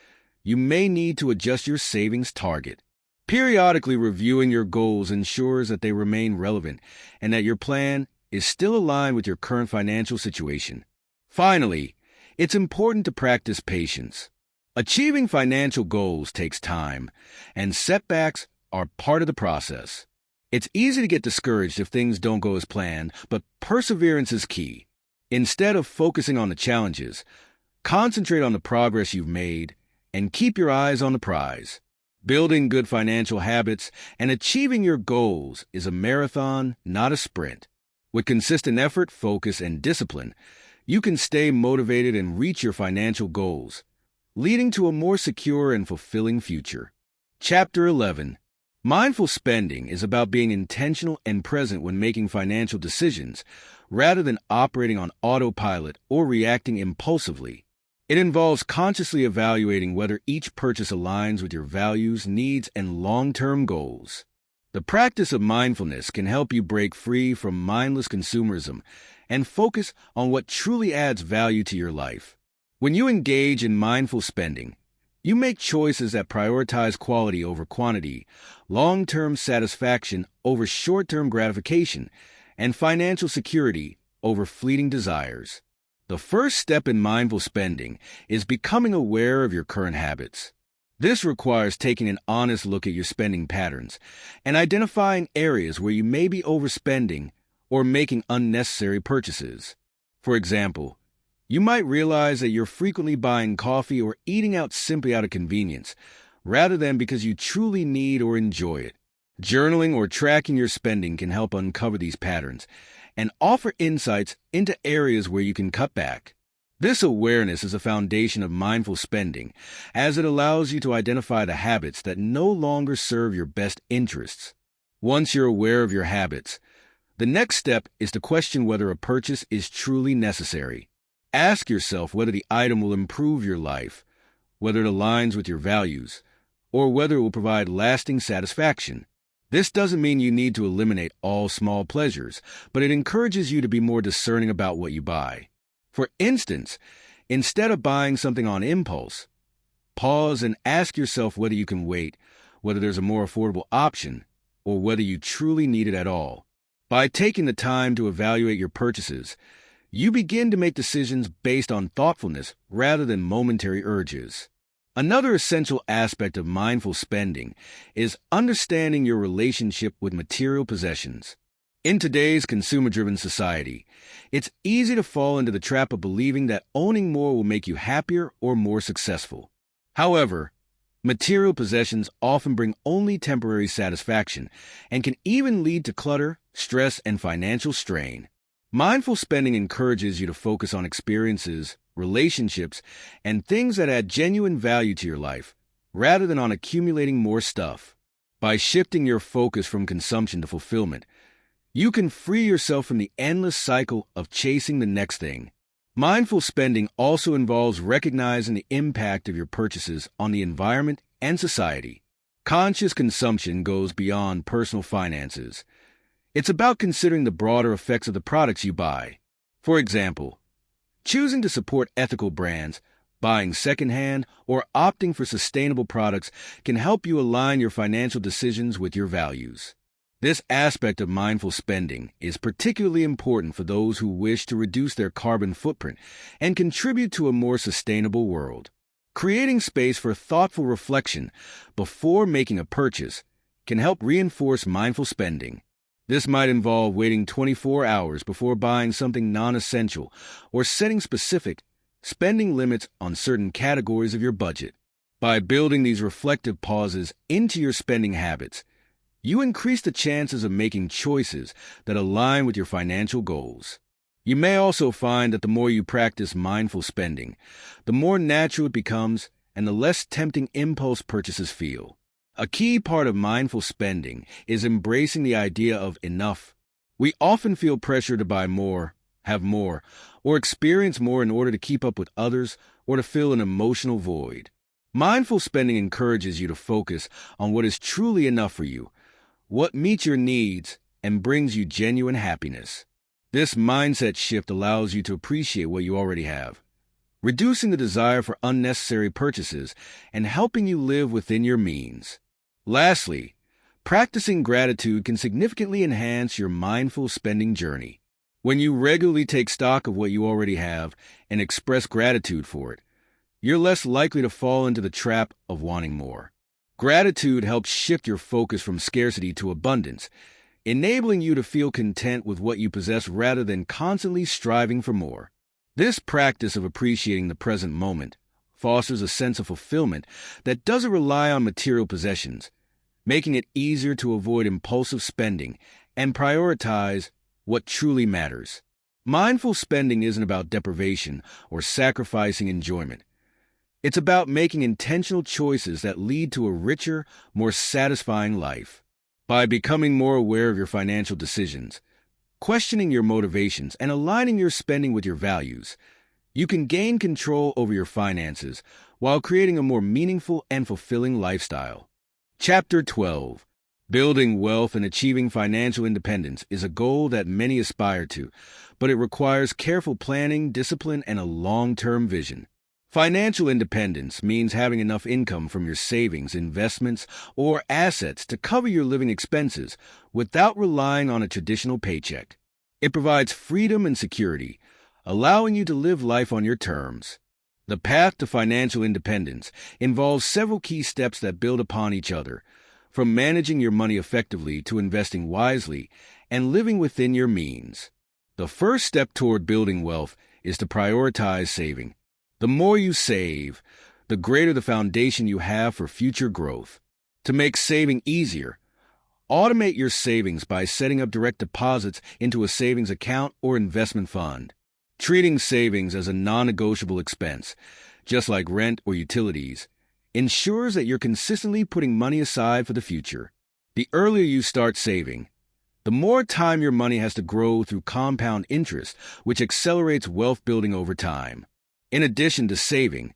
you may need to adjust your savings target. Periodically reviewing your goals ensures that they remain relevant and that your plan is still aligned with your current financial situation. Finally, it's important to practice patience. Achieving financial goals takes time, and setbacks are part of the process. It's easy to get discouraged if things don't go as planned, but perseverance is key. Instead of focusing on the challenges, concentrate on the progress you've made and keep your eyes on the prize. Building good financial habits and achieving your goals is a marathon, not a sprint. With consistent effort, focus, and discipline, you can stay motivated and reach your financial goals, leading to a more secure and fulfilling future. Chapter 11. Mindful spending is about being intentional and present when making financial decisions, rather than operating on autopilot or reacting impulsively. It involves consciously evaluating whether each purchase aligns with your values, needs, and long-term goals. The practice of mindfulness can help you break free from mindless consumerism and focus on what truly adds value to your life. When you engage in mindful spending, you make choices that prioritize quality over quantity, long-term satisfaction over short-term gratification, and financial security over fleeting desires. The first step in mindful spending is becoming aware of your current habits. This requires taking an honest look at your spending patterns and identifying areas where you may be overspending or making unnecessary purchases. For example, you might realize that you're frequently buying coffee or eating out simply out of convenience, rather than because you truly need or enjoy it. Journaling or tracking your spending can help uncover these patterns and offer insights into areas where you can cut back. This awareness is a foundation of mindful spending, as it allows you to identify the habits that no longer serve your best interests. Once you're aware of your habits, the next step is to question whether a purchase is truly necessary. Ask yourself whether the item will improve your life, whether it aligns with your values, or whether it will provide lasting satisfaction. This doesn't mean you need to eliminate all small pleasures, but it encourages you to be more discerning about what you buy. For instance, instead of buying something on impulse, pause and ask yourself whether you can wait, whether there's a more affordable option, or whether you truly need it at all. By taking the time to evaluate your purchases, you begin to make decisions based on thoughtfulness rather than momentary urges. Another essential aspect of mindful spending is understanding your relationship with material possessions. In today's consumer-driven society, it's easy to fall into the trap of believing that owning more will make you happier or more successful. However, material possessions often bring only temporary satisfaction and can even lead to clutter, stress, and financial strain. Mindful spending encourages you to focus on experiences, relationships, and things that add genuine value to your life, rather than on accumulating more stuff. By shifting your focus from consumption to fulfillment, you can free yourself from the endless cycle of chasing the next thing. Mindful spending also involves recognizing the impact of your purchases on the environment and society. Conscious consumption goes beyond personal finances. It's about considering the broader effects of the products you buy. For example, choosing to support ethical brands, buying secondhand, or opting for sustainable products can help you align your financial decisions with your values. This aspect of mindful spending is particularly important for those who wish to reduce their carbon footprint and contribute to a more sustainable world. Creating space for thoughtful reflection before making a purchase can help reinforce mindful spending. This might involve waiting 24 hours before buying something non-essential or setting specific spending limits on certain categories of your budget. By building these reflective pauses into your spending habits, you increase the chances of making choices that align with your financial goals. You may also find that the more you practice mindful spending, the more natural it becomes and the less tempting impulse purchases feel. A key part of mindful spending is embracing the idea of enough. We often feel pressure to buy more, have more, or experience more in order to keep up with others or to fill an emotional void. Mindful spending encourages you to focus on what is truly enough for you, what meets your needs, and brings you genuine happiness. This mindset shift allows you to appreciate what you already have, reducing the desire for unnecessary purchases and helping you live within your means. Lastly, practicing gratitude can significantly enhance your mindful spending journey. When you regularly take stock of what you already have and express gratitude for it, you're less likely to fall into the trap of wanting more. Gratitude helps shift your focus from scarcity to abundance, enabling you to feel content with what you possess rather than constantly striving for more. This practice of appreciating the present moment fosters a sense of fulfillment that doesn't rely on material possessions, making it easier to avoid impulsive spending and prioritize what truly matters. Mindful spending isn't about deprivation or sacrificing enjoyment. It's about making intentional choices that lead to a richer, more satisfying life. By becoming more aware of your financial decisions, questioning your motivations, and aligning your spending with your values, you can gain control over your finances while creating a more meaningful and fulfilling lifestyle. Chapter 12. Building wealth and achieving financial independence is a goal that many aspire to, but it requires careful planning, discipline, and a long-term vision. Financial independence means having enough income from your savings, investments, or assets to cover your living expenses without relying on a traditional paycheck. It provides freedom and security, allowing you to live life on your terms. The path to financial independence involves several key steps that build upon each other, from managing your money effectively to investing wisely and living within your means. The first step toward building wealth is to prioritize saving. The more you save, the greater the foundation you have for future growth. To make saving easier, automate your savings by setting up direct deposits into a savings account or investment fund. Treating savings as a non-negotiable expense, just like rent or utilities, ensures that you're consistently putting money aside for the future. The earlier you start saving, the more time your money has to grow through compound interest, which accelerates wealth building over time. In addition to saving,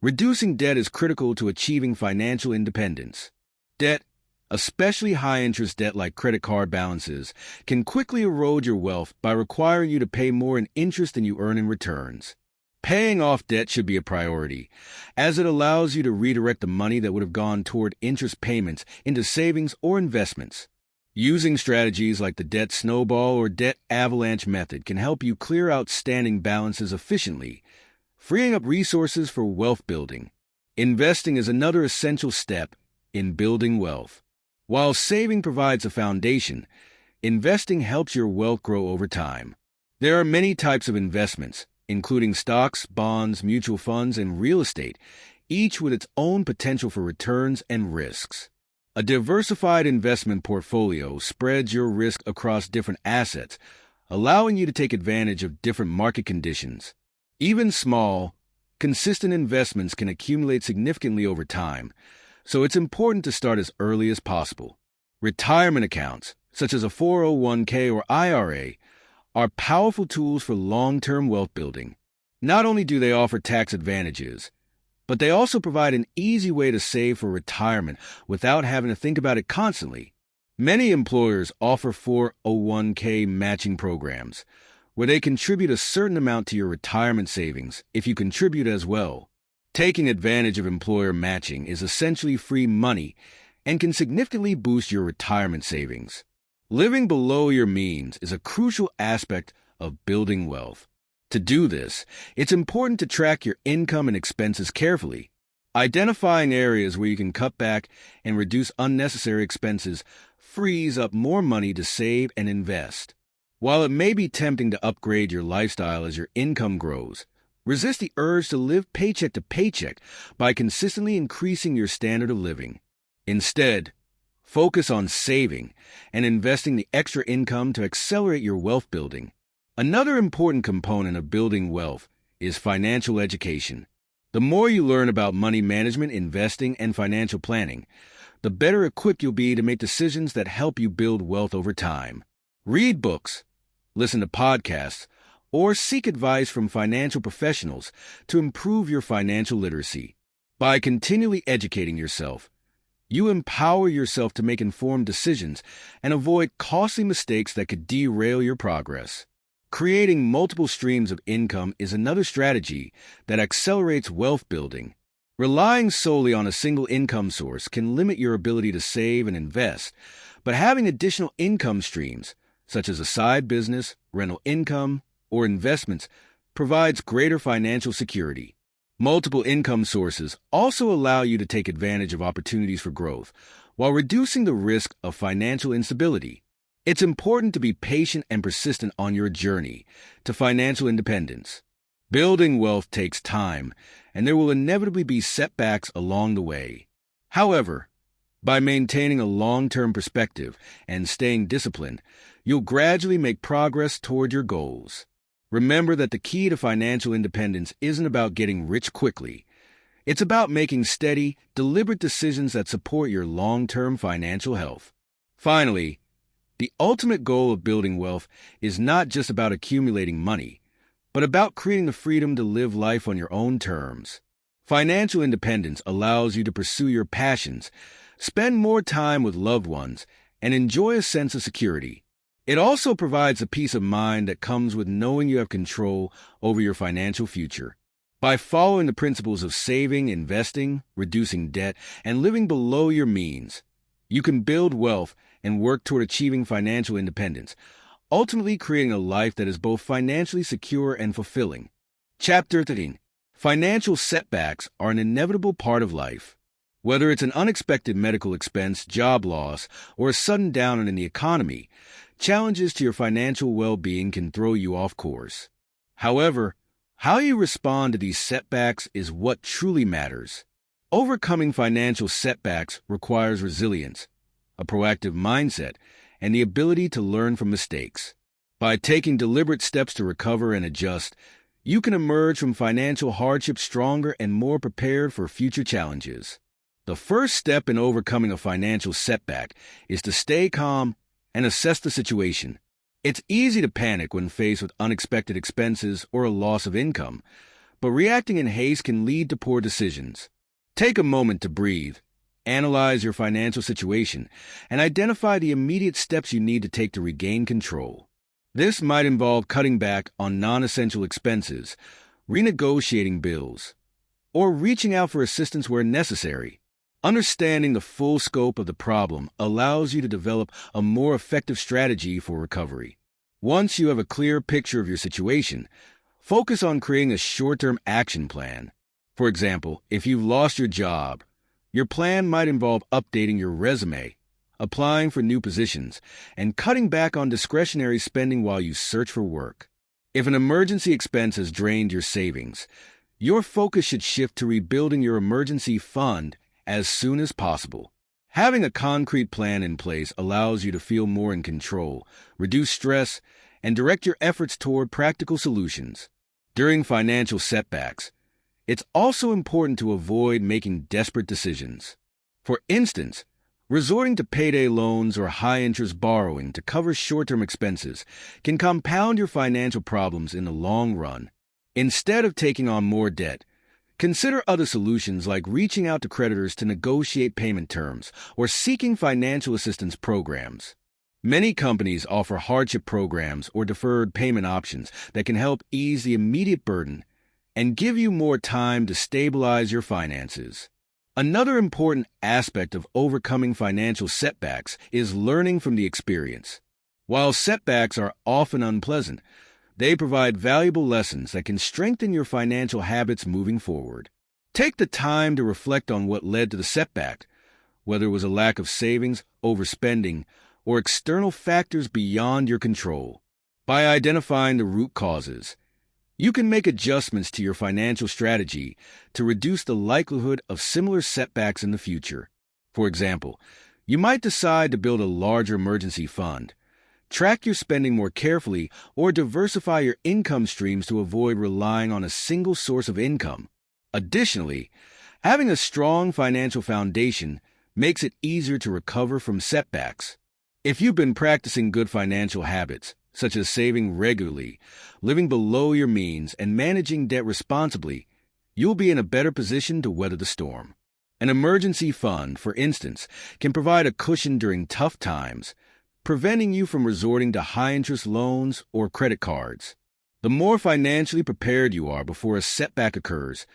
reducing debt is critical to achieving financial independence. Debt, especially high-interest debt like credit card balances, can quickly erode your wealth by requiring you to pay more in interest than you earn in returns. Paying off debt should be a priority, as it allows you to redirect the money that would have gone toward interest payments into savings or investments. Using strategies like the debt snowball or debt avalanche method can help you clear outstanding balances efficiently, freeing up resources for wealth building. Investing is another essential step in building wealth. While saving provides a foundation, investing helps your wealth grow over time. There are many types of investments, including stocks, bonds, mutual funds, and real estate, each with its own potential for returns and risks. A diversified investment portfolio spreads your risk across different assets, allowing you to take advantage of different market conditions. Even small, consistent investments can accumulate significantly over time, so it's important to start as early as possible. Retirement accounts, such as a 401k or IRA, are powerful tools for long-term wealth building. Not only do they offer tax advantages, but they also provide an easy way to save for retirement without having to think about it constantly. Many employers offer 401k matching programs, where they contribute a certain amount to your retirement savings if you contribute as well. Taking advantage of employer matching is essentially free money and can significantly boost your retirement savings. Living below your means is a crucial aspect of building wealth. To do this, it's important to track your income and expenses carefully. Identifying areas where you can cut back and reduce unnecessary expenses frees up more money to save and invest. While it may be tempting to upgrade your lifestyle as your income grows, resist the urge to live paycheck to paycheck by consistently increasing your standard of living. Instead, focus on saving and investing the extra income to accelerate your wealth building. Another important component of building wealth is financial education. The more you learn about money management, investing, and financial planning, the better equipped you'll be to make decisions that help you build wealth over time. Read books, listen to podcasts, or seek advice from financial professionals to improve your financial literacy. By continually educating yourself, You empower yourself to make informed decisions and avoid costly mistakes that could derail your progress. Creating multiple streams of income is another strategy that accelerates wealth building. Relying solely on a single income source can limit your ability to save and invest, but having additional income streams, such as a side business, rental income, or investments, provides greater financial security. Multiple income sources also allow you to take advantage of opportunities for growth while reducing the risk of financial instability. It's important to be patient and persistent on your journey to financial independence. Building wealth takes time, and there will inevitably be setbacks along the way. However, by maintaining a long-term perspective and staying disciplined, you'll gradually make progress toward your goals. Remember that the key to financial independence isn't about getting rich quickly. It's about making steady, deliberate decisions that support your long-term financial health. Finally, the ultimate goal of building wealth is not just about accumulating money, but about creating the freedom to live life on your own terms. Financial independence allows you to pursue your passions, spend more time with loved ones, and enjoy a sense of security. It also provides a peace of mind that comes with knowing you have control over your financial future. By following the principles of saving, investing, reducing debt, and living below your means, you can build wealth and work toward achieving financial independence, ultimately creating a life that is both financially secure and fulfilling. Chapter 13. Financial setbacks are an inevitable part of life. Whether it's an unexpected medical expense, job loss, or a sudden down in the economy, challenges to your financial well-being can throw you off course. However, how you respond to these setbacks is what truly matters. Overcoming financial setbacks requires resilience, a proactive mindset, and the ability to learn from mistakes. By taking deliberate steps to recover and adjust, you can emerge from financial hardship stronger and more prepared for future challenges. The first step in overcoming a financial setback is to stay calm and assess the situation. It's easy to panic when faced with unexpected expenses or a loss of income, but reacting in haste can lead to poor decisions. Take a moment to breathe, analyze your financial situation, and identify the immediate steps you need to take to regain control. This might involve cutting back on non-essential expenses, renegotiating bills, or reaching out for assistance where necessary. Understanding the full scope of the problem allows you to develop a more effective strategy for recovery. Once you have a clear picture of your situation, focus on creating a short-term action plan. For example, if you've lost your job, your plan might involve updating your resume, applying for new positions, and cutting back on discretionary spending while you search for work. If an emergency expense has drained your savings, your focus should shift to rebuilding your emergency fund as soon as possible. Having a concrete plan in place allows you to feel more in control, reduce stress, and direct your efforts toward practical solutions. During financial setbacks, it's also important to avoid making desperate decisions. For instance, resorting to payday loans or high-interest borrowing to cover short-term expenses can compound your financial problems in the long run. Instead of taking on more debt, consider other solutions like reaching out to creditors to negotiate payment terms or seeking financial assistance programs. Many companies offer hardship programs or deferred payment options that can help ease the immediate burden and give you more time to stabilize your finances. Another important aspect of overcoming financial setbacks is learning from the experience. While setbacks are often unpleasant, they provide valuable lessons that can strengthen your financial habits moving forward. Take the time to reflect on what led to the setback, whether it was a lack of savings, overspending, or external factors beyond your control. By identifying the root causes, you can make adjustments to your financial strategy to reduce the likelihood of similar setbacks in the future. For example, you might decide to build a larger emergency fund, track your spending more carefully, or diversify your income streams to avoid relying on a single source of income. Additionally, having a strong financial foundation makes it easier to recover from setbacks. If you've been practicing good financial habits, such as saving regularly, living below your means, and managing debt responsibly, you'll be in a better position to weather the storm. An emergency fund, for instance, can provide a cushion during tough times, preventing you from resorting to high-interest loans or credit cards. The more financially prepared you are before a setback occurs,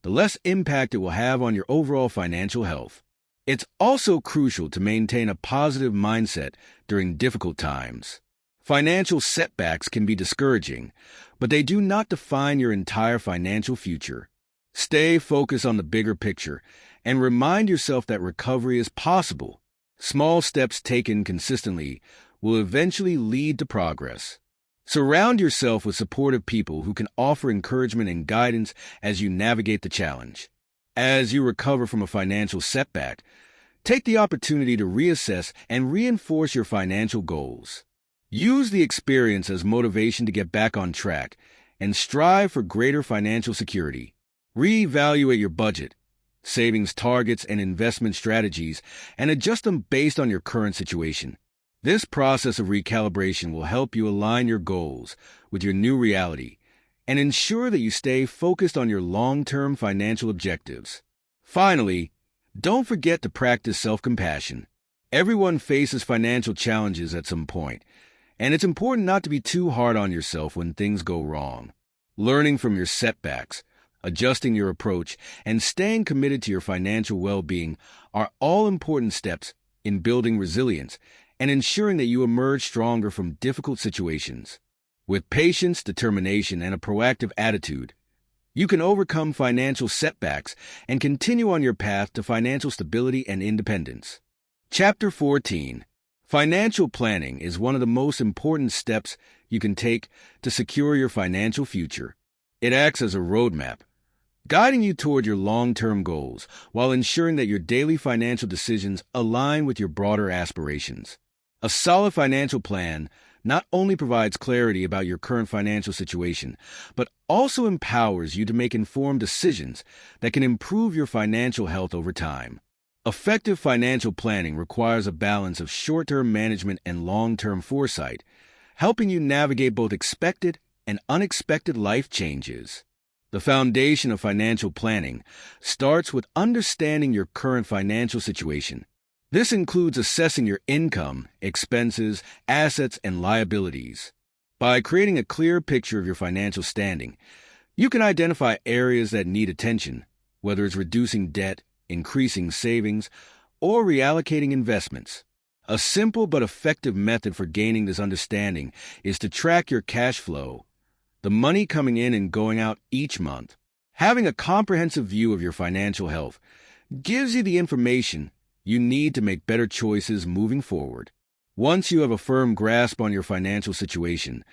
the less impact it will have on your overall financial health. It's also crucial to maintain a positive mindset during difficult times. Financial setbacks can be discouraging, but they do not define your entire financial future. Stay focused on the bigger picture and remind yourself that recovery is possible. Small steps taken consistently will eventually lead to progress. Surround yourself with supportive people who can offer encouragement and guidance as you navigate the challenge. As you recover from a financial setback, take the opportunity to reassess and reinforce your financial goals. Use the experience as motivation to get back on track and strive for greater financial security. Reevaluate your budget, savings targets, and investment strategies, and adjust them based on your current situation. This process of recalibration will help you align your goals with your new reality and ensure that you stay focused on your long-term financial objectives. Finally, don't forget to practice self-compassion. Everyone faces financial challenges at some point, and it's important not to be too hard on yourself when things go wrong. Learning from your setbacks, adjusting your approach, and staying committed to your financial well-being are all important steps in building resilience and ensuring that you emerge stronger from difficult situations. With patience, determination, and a proactive attitude, you can overcome financial setbacks and continue on your path to financial stability and independence. Chapter 14. Financial planning is one of the most important steps you can take to secure your financial future. It acts as a roadmap, guiding you toward your long-term goals while ensuring that your daily financial decisions align with your broader aspirations. A solid financial plan not only provides clarity about your current financial situation, but also empowers you to make informed decisions that can improve your financial health over time. Effective financial planning requires a balance of short-term management and long-term foresight, helping you navigate both expected and unexpected life changes. The foundation of financial planning starts with understanding your current financial situation. This includes assessing your income, expenses, assets, and liabilities. By creating a clear picture of your financial standing, you can identify areas that need attention, whether it's reducing debt, increasing savings, or reallocating investments. A simple but effective method for gaining this understanding is to track your cash flow, the money coming in and going out each month. Having a comprehensive view of your financial health gives you the information you need to make better choices moving forward. Once you have a firm grasp on your financial situation,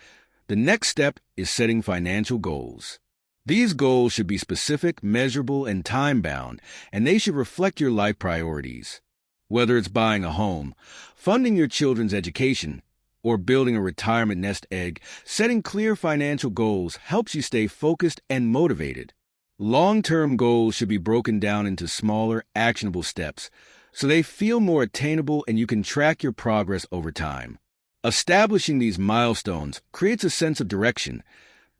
the next step is setting financial goals. These goals should be specific, measurable, and time-bound, and they should reflect your life priorities. Whether it's buying a home, funding your children's education, or building a retirement nest egg, setting clear financial goals helps you stay focused and motivated. Long-term goals should be broken down into smaller, actionable steps, so they feel more attainable and you can track your progress over time. Establishing these milestones creates a sense of direction,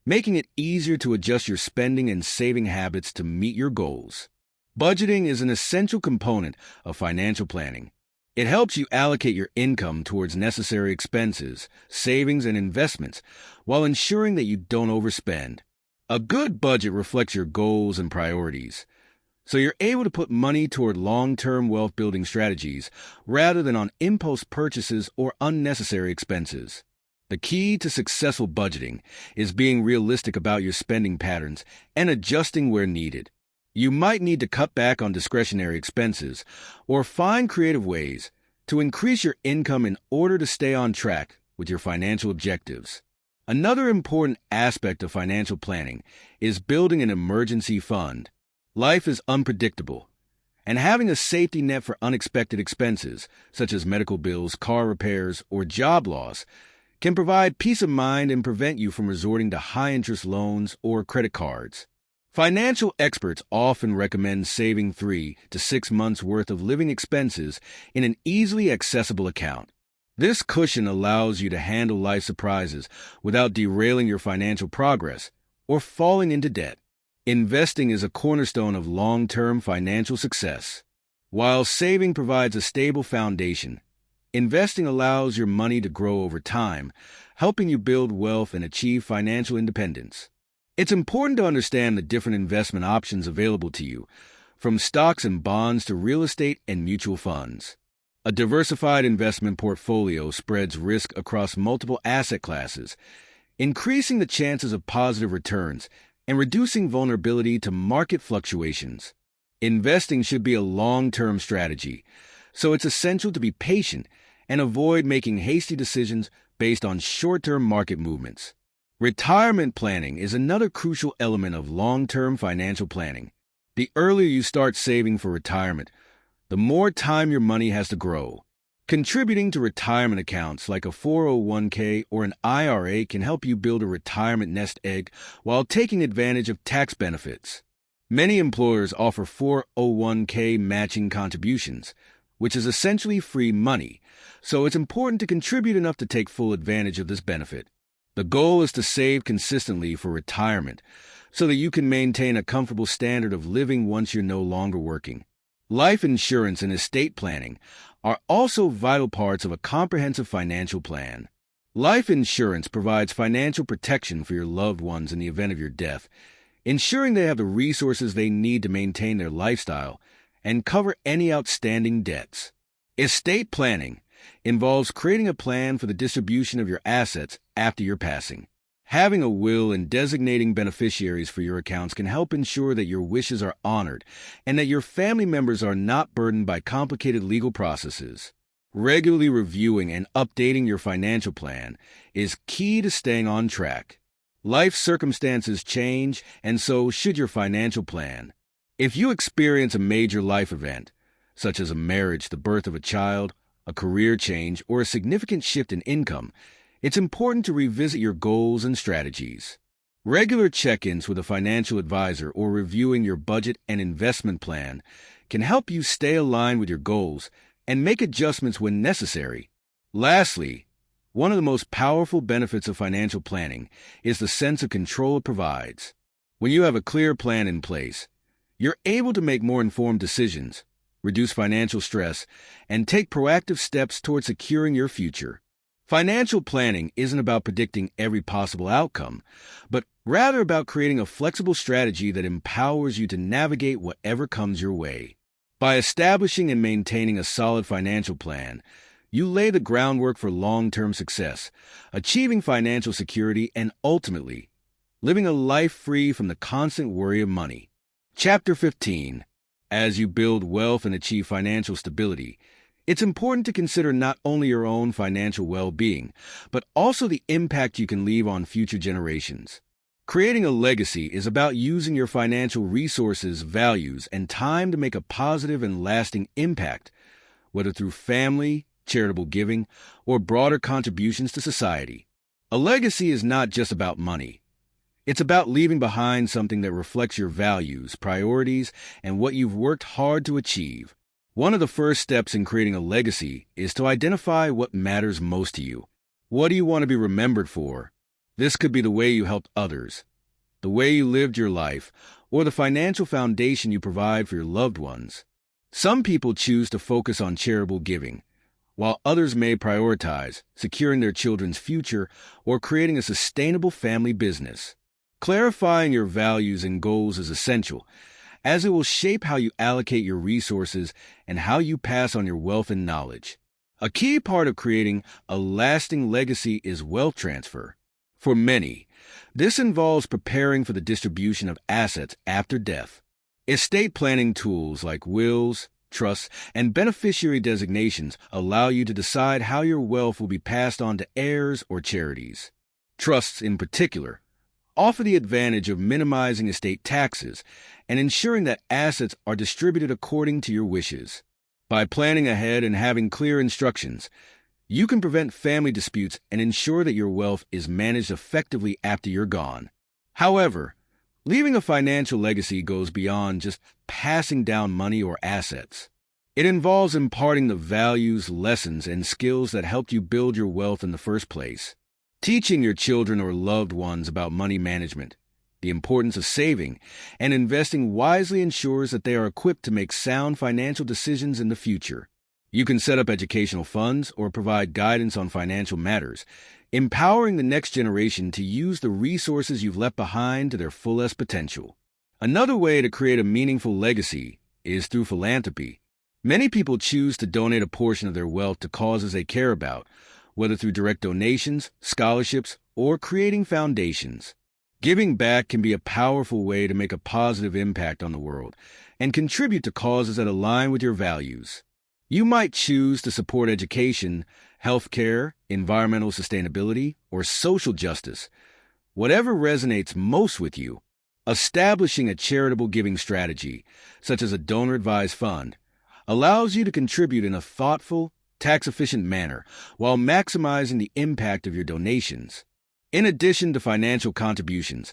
making it easier to adjust your spending and saving habits to meet your goals. Budgeting is an essential component of financial planning. It helps you allocate your income towards necessary expenses, savings, and investments, while ensuring that you don't overspend. A good budget reflects your goals and priorities, so you're able to put money toward long-term wealth-building strategies rather than on impulse purchases or unnecessary expenses. The key to successful budgeting is being realistic about your spending patterns and adjusting where needed. You might need to cut back on discretionary expenses or find creative ways to increase your income in order to stay on track with your financial objectives. Another important aspect of financial planning is building an emergency fund. Life is unpredictable, and having a safety net for unexpected expenses, such as medical bills, car repairs, or job loss, can provide peace of mind and prevent you from resorting to high-interest loans or credit cards. Financial experts often recommend saving 3 to 6 months' worth of living expenses in an easily accessible account. This cushion allows you to handle life surprises without derailing your financial progress or falling into debt. Investing is a cornerstone of long-term financial success. While saving provides a stable foundation, investing allows your money to grow over time, helping you build wealth and achieve financial independence. It's important to understand the different investment options available to you, from stocks and bonds to real estate and mutual funds. A diversified investment portfolio spreads risk across multiple asset classes, increasing the chances of positive returns and reducing vulnerability to market fluctuations. Investing should be a long-term strategy, so it's essential to be patient and avoid making hasty decisions based on short-term market movements. Retirement planning is another crucial element of long-term financial planning. The earlier you start saving for retirement, the more time your money has to grow. Contributing to retirement accounts like a 401k or an IRA can help you build a retirement nest egg while taking advantage of tax benefits. Many employers offer 401k matching contributions, which is essentially free money, so it's important to contribute enough to take full advantage of this benefit. The goal is to save consistently for retirement so that you can maintain a comfortable standard of living once you're no longer working. Life insurance and estate planning are also vital parts of a comprehensive financial plan. Life insurance provides financial protection for your loved ones in the event of your death, ensuring they have the resources they need to maintain their lifestyle and cover any outstanding debts. Estate planning involves creating a plan for the distribution of your assets after your passing. Having a will and designating beneficiaries for your accounts can help ensure that your wishes are honored and that your family members are not burdened by complicated legal processes. Regularly reviewing and updating your financial plan is key to staying on track. Life circumstances change, and so should your financial plan. If you experience a major life event, such as a marriage, the birth of a child, a career change, or a significant shift in income, it's important to revisit your goals and strategies. Regular check-ins with a financial advisor or reviewing your budget and investment plan can help you stay aligned with your goals and make adjustments when necessary. Lastly, one of the most powerful benefits of financial planning is the sense of control it provides. When you have a clear plan in place, you're able to make more informed decisions, reduce financial stress, and take proactive steps toward securing your future. Financial planning isn't about predicting every possible outcome, but rather about creating a flexible strategy that empowers you to navigate whatever comes your way. By establishing and maintaining a solid financial plan, you lay the groundwork for long-term success, achieving financial security, and ultimately, living a life free from the constant worry of money. Chapter 15. As you build wealth and achieve financial stability, it's important to consider not only your own financial well-being, but also the impact you can leave on future generations. Creating a legacy is about using your financial resources, values, and time to make a positive and lasting impact, whether through family, charitable giving, or broader contributions to society. A legacy is not just about money. It's about leaving behind something that reflects your values, priorities, and what you've worked hard to achieve. One of the first steps in creating a legacy is to identify what matters most to you. What do you want to be remembered for? This could be the way you helped others, the way you lived your life, or the financial foundation you provide for your loved ones. Some people choose to focus on charitable giving, while others may prioritize securing their children's future or creating a sustainable family business. Clarifying your values and goals is essential, as it will shape how you allocate your resources and how you pass on your wealth and knowledge. A key part of creating a lasting legacy is wealth transfer. For many, this involves preparing for the distribution of assets after death. Estate planning tools like wills, trusts, and beneficiary designations allow you to decide how your wealth will be passed on to heirs or charities. Trusts, in particular, offer the advantage of minimizing estate taxes and ensuring that assets are distributed according to your wishes. By planning ahead and having clear instructions, you can prevent family disputes and ensure that your wealth is managed effectively after you're gone. However, leaving a financial legacy goes beyond just passing down money or assets. It involves imparting the values, lessons, and skills that helped you build your wealth in the first place. Teaching your children or loved ones about money management, the importance of saving, and investing wisely ensures that they are equipped to make sound financial decisions in the future. You can set up educational funds or provide guidance on financial matters, empowering the next generation to use the resources you've left behind to their fullest potential. Another way to create a meaningful legacy is through philanthropy. Many people choose to donate a portion of their wealth to causes they care about, whether through direct donations, scholarships, or creating foundations. Giving back can be a powerful way to make a positive impact on the world and contribute to causes that align with your values. You might choose to support education, healthcare, environmental sustainability, or social justice. Whatever resonates most with you, establishing a charitable giving strategy, such as a donor-advised fund, allows you to contribute in a thoughtful, tax-efficient manner while maximizing the impact of your donations. In addition to financial contributions,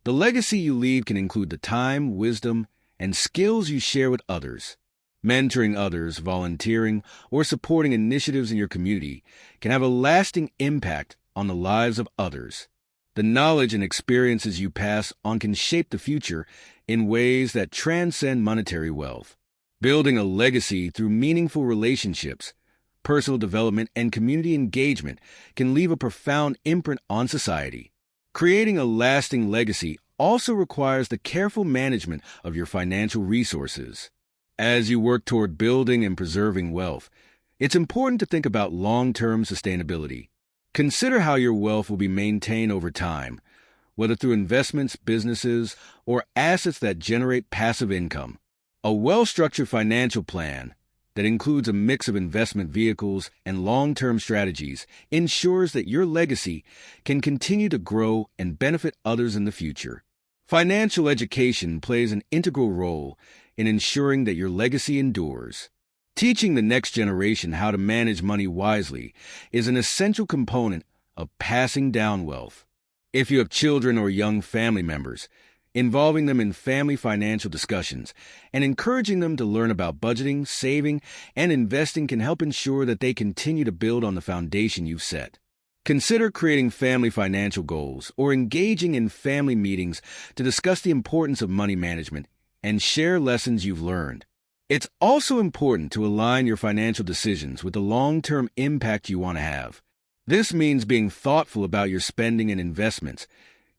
the legacy you leave can include the time, wisdom, and skills you share with others. Mentoring others, volunteering, or supporting initiatives in your community can have a lasting impact on the lives of others. The knowledge and experiences you pass on can shape the future in ways that transcend monetary wealth. Building a legacy through meaningful relationships, personal development, and community engagement can leave a profound imprint on society. Creating a lasting legacy also requires the careful management of your financial resources. As you work toward building and preserving wealth, it's important to think about long-term sustainability. Consider how your wealth will be maintained over time, whether through investments, businesses, or assets that generate passive income. A well-structured financial plan that includes a mix of investment vehicles and long-term strategies ensures that your legacy can continue to grow and benefit others in the future. Financial education plays an integral role in ensuring that your legacy endures. Teaching the next generation how to manage money wisely is an essential component of passing down wealth. If you have children or young family members, involving them in family financial discussions and encouraging them to learn about budgeting, saving, and investing can help ensure that they continue to build on the foundation you've set. Consider creating family financial goals or engaging in family meetings to discuss the importance of money management and share lessons you've learned. It's also important to align your financial decisions with the long-term impact you want to have. This means being thoughtful about your spending and investments,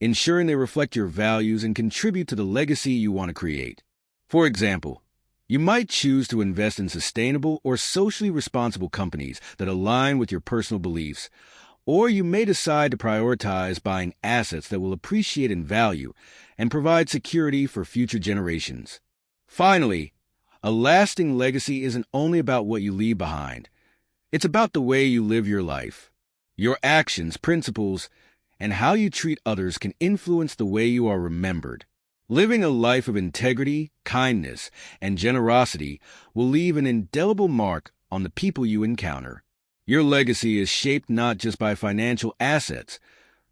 ensuring they reflect your values and contribute to the legacy you want to create. For example, you might choose to invest in sustainable or socially responsible companies that align with your personal beliefs, or you may decide to prioritize buying assets that will appreciate in value and provide security for future generations. Finally, a lasting legacy isn't only about what you leave behind. It's about the way you live your life. Your actions, principles, and how you treat others can influence the way you are remembered. Living a life of integrity, kindness, and generosity will leave an indelible mark on the people you encounter. Your legacy is shaped not just by financial assets,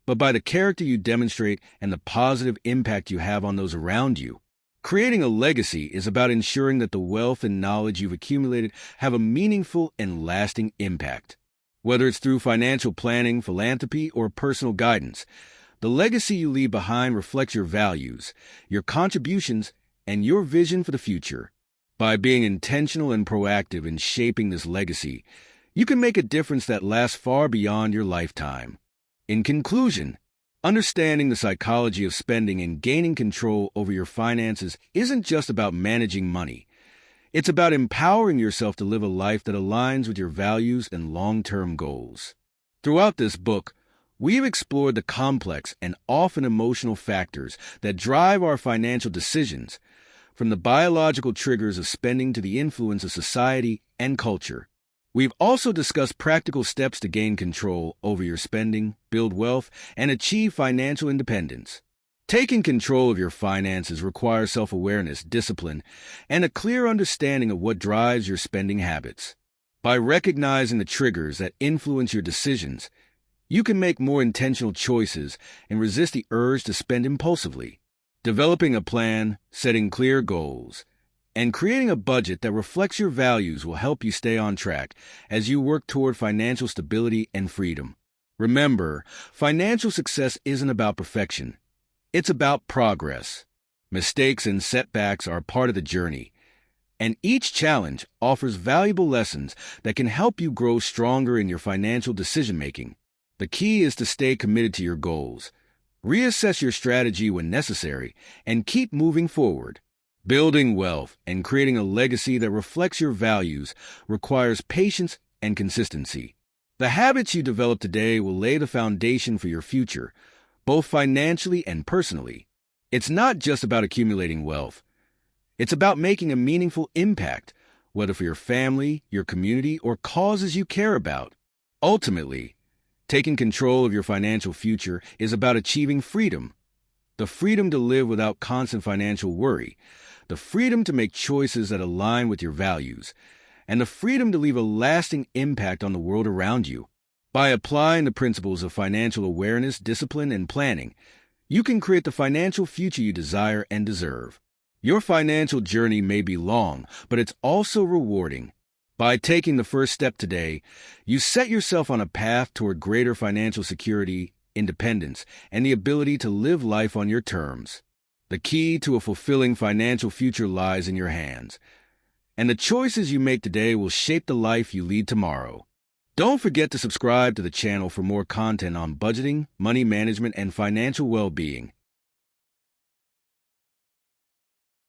but by the character you demonstrate and the positive impact you have on those around you. Creating a legacy is about ensuring that the wealth and knowledge you've accumulated have a meaningful and lasting impact. Whether it's through financial planning, philanthropy, or personal guidance, the legacy you leave behind reflects your values, your contributions, and your vision for the future. By being intentional and proactive in shaping this legacy, you can make a difference that lasts far beyond your lifetime. In conclusion, understanding the psychology of spending and gaining control over your finances isn't just about managing money. It's about empowering yourself to live a life that aligns with your values and long-term goals. Throughout this book, we've explored the complex and often emotional factors that drive our financial decisions, from the biological triggers of spending to the influence of society and culture. We've also discussed practical steps to gain control over your spending, build wealth, and achieve financial independence. Taking control of your finances requires self-awareness, discipline, and a clear understanding of what drives your spending habits. By recognizing the triggers that influence your decisions, you can make more intentional choices and resist the urge to spend impulsively. Developing a plan, setting clear goals, and creating a budget that reflects your values will help you stay on track as you work toward financial stability and freedom. Remember, financial success isn't about perfection. It's about progress. Mistakes and setbacks are part of the journey, and each challenge offers valuable lessons that can help you grow stronger in your financial decision-making. The key is to stay committed to your goals, reassess your strategy when necessary, and keep moving forward. Building wealth and creating a legacy that reflects your values requires patience and consistency. The habits you develop today will lay the foundation for your future, both financially and personally. It's not just about accumulating wealth. It's about making a meaningful impact, whether for your family, your community, or causes you care about. Ultimately, taking control of your financial future is about achieving freedom. The freedom to live without constant financial worry, the freedom to make choices that align with your values, and the freedom to leave a lasting impact on the world around you. By applying the principles of financial awareness, discipline, and planning, you can create the financial future you desire and deserve. Your financial journey may be long, but it's also rewarding. By taking the first step today, you set yourself on a path toward greater financial security, independence, and the ability to live life on your terms. The key to a fulfilling financial future lies in your hands, and the choices you make today will shape the life you lead tomorrow. Don't forget to subscribe to the channel for more content on budgeting, money management, and financial well-being.